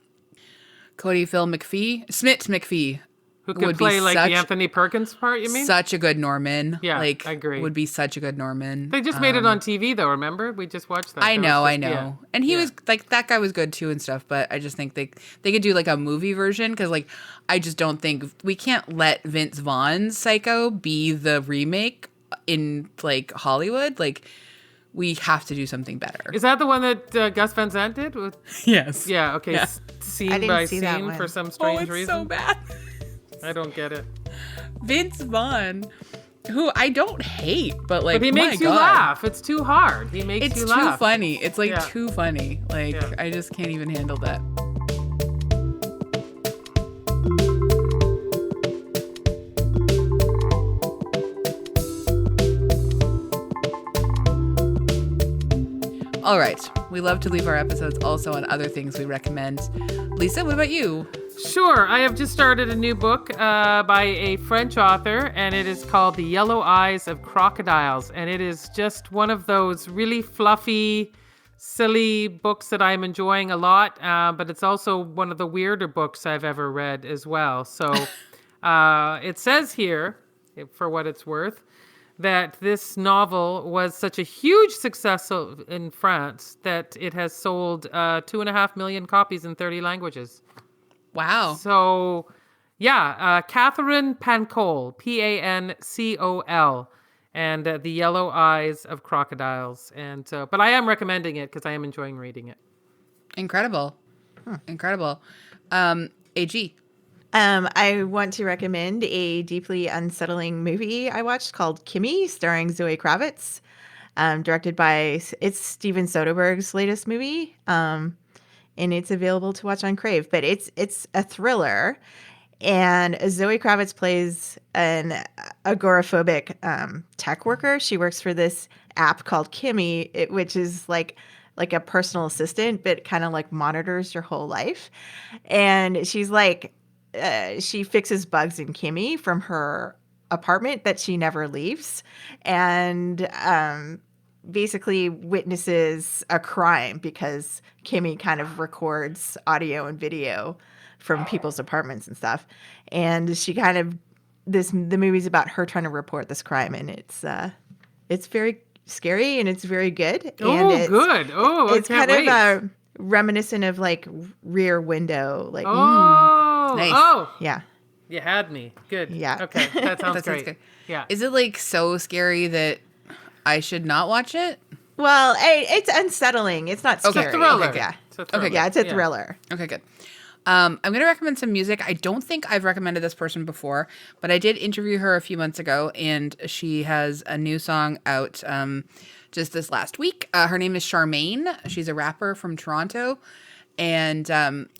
[SPEAKER 2] Cody Phil Smith McPhee.
[SPEAKER 4] Who could
[SPEAKER 2] would be
[SPEAKER 4] play like the
[SPEAKER 2] such-
[SPEAKER 4] Anthony Perkins part, you mean?
[SPEAKER 2] Such a good Norman.
[SPEAKER 4] Yeah,
[SPEAKER 2] like,
[SPEAKER 4] I agree.
[SPEAKER 2] Would be such a good Norman.
[SPEAKER 4] They just made it on TV though, remember? We just watched that.
[SPEAKER 2] I
[SPEAKER 4] That
[SPEAKER 2] know.
[SPEAKER 4] was just-
[SPEAKER 2] And he was like, that guy was good too and stuff, but I just think they could do like a movie version because like I just don't think we can't let Vince Vaughn's Psycho be the remake in like Hollywood. Like we have to do something better.
[SPEAKER 4] Is that the one that Gus Van Sant did? With,
[SPEAKER 2] Yes.
[SPEAKER 4] yeah, okay.
[SPEAKER 2] Yeah.
[SPEAKER 4] Scene
[SPEAKER 3] I didn't
[SPEAKER 4] by
[SPEAKER 3] see that
[SPEAKER 4] scene
[SPEAKER 3] one.
[SPEAKER 4] for some
[SPEAKER 2] Oh,
[SPEAKER 4] strange
[SPEAKER 2] it's
[SPEAKER 4] reason.
[SPEAKER 2] so bad.
[SPEAKER 4] I don't get it.
[SPEAKER 2] Vince Vaughn, who I don't hate, but like
[SPEAKER 4] But he makes
[SPEAKER 2] my
[SPEAKER 4] you
[SPEAKER 2] God.
[SPEAKER 4] laugh. It's too hard. He makes
[SPEAKER 2] It's
[SPEAKER 4] you
[SPEAKER 2] too
[SPEAKER 4] laugh.
[SPEAKER 2] funny. It's like
[SPEAKER 4] Yeah.
[SPEAKER 2] too funny. Like
[SPEAKER 4] Yeah.
[SPEAKER 2] I just can't even handle that. All right. We love to leave our episodes also on other things we recommend. Lisa, what about you?
[SPEAKER 4] Sure. I have just started a new book by a French author, and it is called The Yellow Eyes of Crocodiles. And it is just one of those really fluffy, silly books that I'm enjoying a lot. But it's also one of the weirder books I've ever read as well. So it says here, for what it's worth, that this novel was such a huge success in France that it has sold 2.5 million copies in 30 languages.
[SPEAKER 2] Wow.
[SPEAKER 4] So, yeah, Catherine Pancol, Pancol, and The Yellow Eyes of Crocodiles. And but I am recommending it because I am enjoying reading it.
[SPEAKER 2] Incredible. Incredible. AG.
[SPEAKER 3] I want to recommend a deeply unsettling movie I watched called Kimmy, starring Zoe Kravitz, directed by, it's Steven Soderbergh's latest movie, and it's available to watch on Crave. But it's a thriller, and Zoe Kravitz plays an agoraphobic tech worker. She works for this app called Kimmy, which is like a personal assistant, but kind of like monitors your whole life. And she's like, she fixes bugs in Kimmy from her apartment that she never leaves, and basically witnesses a crime because Kimmy kind of records audio and video from people's apartments and stuff. And she kind of the movie's about her trying to report this crime, and it's very scary and it's very good. And
[SPEAKER 4] Oh, good. Oh,
[SPEAKER 3] it's
[SPEAKER 4] I can't
[SPEAKER 3] kind
[SPEAKER 4] wait.
[SPEAKER 3] of reminiscent of like Rear Window, like
[SPEAKER 2] Nice.
[SPEAKER 3] yeah.
[SPEAKER 4] You had me. Good.
[SPEAKER 3] Yeah.
[SPEAKER 4] Okay, that sounds
[SPEAKER 2] That sounds
[SPEAKER 4] great.
[SPEAKER 2] good.
[SPEAKER 4] Yeah.
[SPEAKER 2] Is it like so scary that I should not watch it?
[SPEAKER 3] Well, it's unsettling. It's not
[SPEAKER 2] Okay.
[SPEAKER 3] scary.
[SPEAKER 4] It's a thriller.
[SPEAKER 2] Okay,
[SPEAKER 3] Yeah.
[SPEAKER 4] It's a thriller.
[SPEAKER 3] Yeah, it's a thriller.
[SPEAKER 2] Okay, good. I'm going to recommend some music. I don't think I've recommended this person before, but I did interview her a few months ago, and she has a new song out just this last week. Her name is Charmaine. She's a rapper from Toronto, and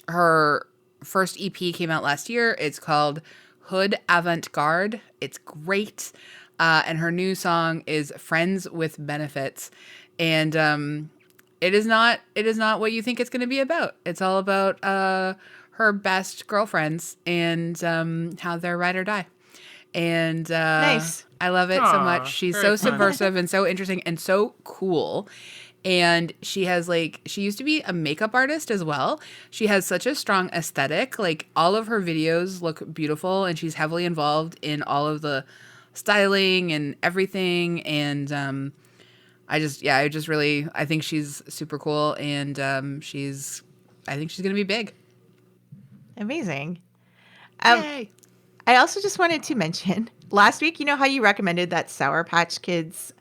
[SPEAKER 2] her first EP came out last year. It's called Hood Avant-Garde. It's great. And her new song is Friends with Benefits. And it is not what you think it's going to be about. It's all about her best girlfriends and how they're ride or die. And
[SPEAKER 3] Nice.
[SPEAKER 2] I love it so
[SPEAKER 4] Aw,
[SPEAKER 2] much. She's
[SPEAKER 4] very
[SPEAKER 2] so
[SPEAKER 4] fun.
[SPEAKER 2] subversive and so interesting and so cool. And she has she used to be a makeup artist as well. She has such a strong aesthetic. Like all of her videos look beautiful, and she's heavily involved in all of the styling and everything. And I think she's super cool, and I think she's gonna be big.
[SPEAKER 3] Amazing.
[SPEAKER 2] Yay!
[SPEAKER 3] I also just wanted to mention last week, you know how you recommended that Sour Patch Kids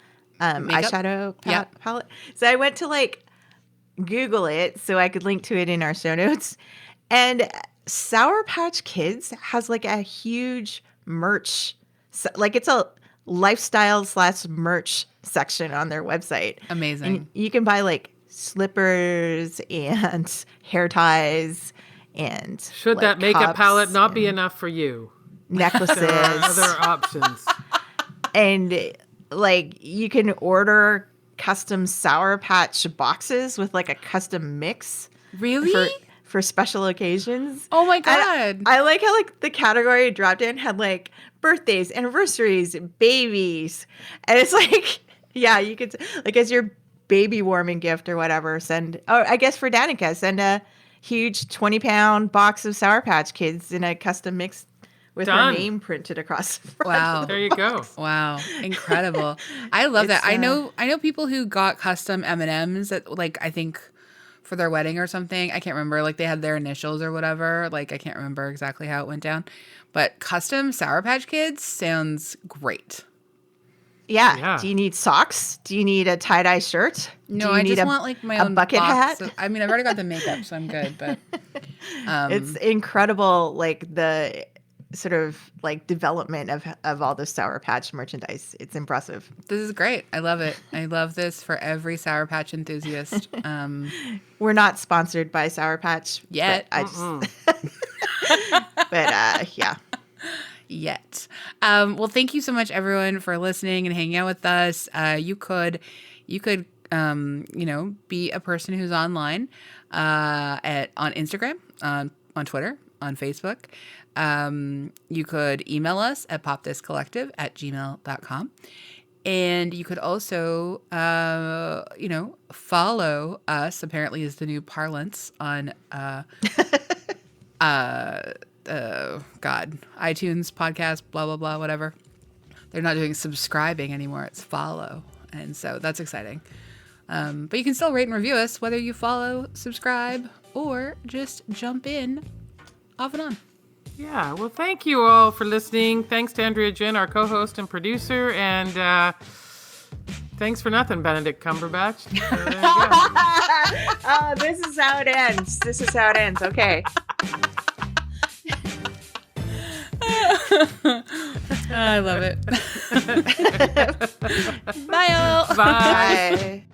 [SPEAKER 2] Makeup?
[SPEAKER 3] eyeshadow
[SPEAKER 2] Yeah.
[SPEAKER 3] palette? So I went to Google it so I could link to it in our show notes. And Sour Patch Kids has a huge merch, it's a lifestyle / merch section on their website.
[SPEAKER 2] Amazing.
[SPEAKER 3] And you can buy slippers and hair ties and
[SPEAKER 4] Should that makeup
[SPEAKER 3] cups
[SPEAKER 4] palette not be
[SPEAKER 3] and
[SPEAKER 4] enough for you?
[SPEAKER 3] necklaces.
[SPEAKER 4] There are other options.
[SPEAKER 3] And you can order custom Sour Patch boxes with a custom mix
[SPEAKER 2] Really?
[SPEAKER 3] for special occasions.
[SPEAKER 2] Oh my
[SPEAKER 3] And
[SPEAKER 2] god!
[SPEAKER 3] I like how the category drop down had birthdays, anniversaries, babies, and it's yeah, you could as your baby warming gift or whatever. I guess for Danica, send a huge 20-pound box of Sour Patch Kids in a custom mix with
[SPEAKER 4] Done.
[SPEAKER 3] her name printed across the front.
[SPEAKER 2] Wow.
[SPEAKER 4] There you go.
[SPEAKER 2] Wow, incredible! I love that.
[SPEAKER 3] It's,
[SPEAKER 2] I know people who got custom M&Ms that I think for their wedding or something. I can't remember. They had their initials or whatever. I can't remember exactly how it went down. But custom Sour Patch Kids sounds great.
[SPEAKER 3] Yeah.
[SPEAKER 4] Yeah.
[SPEAKER 3] Do you need socks? Do you need a tie-dye shirt?
[SPEAKER 2] No,
[SPEAKER 3] Do you
[SPEAKER 2] I
[SPEAKER 3] need
[SPEAKER 2] just want my
[SPEAKER 3] a
[SPEAKER 2] own
[SPEAKER 3] bucket
[SPEAKER 2] box
[SPEAKER 3] hat?
[SPEAKER 2] I've already got the makeup, so I'm good. But
[SPEAKER 3] It's incredible, the sort of development of all the Sour Patch merchandise. It's impressive.
[SPEAKER 2] this is great. I love it. I love this for every Sour Patch enthusiast.
[SPEAKER 3] We're not sponsored by Sour Patch
[SPEAKER 2] Yet.
[SPEAKER 3] but yeah.
[SPEAKER 2] Yet. Well, thank you so much, everyone, for listening and hanging out with us. You could be a person who's online on Instagram, on Twitter, on Facebook. You could email us at popthiscollective@gmail.com. And you could also, follow us, apparently is the new parlance on iTunes podcast, blah, blah, blah, whatever. They're not doing subscribing anymore. It's follow. And so that's exciting. But you can still rate and review us, whether you follow, subscribe, or just jump in off and on.
[SPEAKER 4] Yeah, well, thank you all for listening. Thanks to Andrea Gin, our co-host and producer, and thanks for nothing, Benedict Cumberbatch. So there you go.
[SPEAKER 3] Oh, this is how it ends. Okay.
[SPEAKER 2] I love it. Bye, all.
[SPEAKER 4] Bye.
[SPEAKER 3] Bye.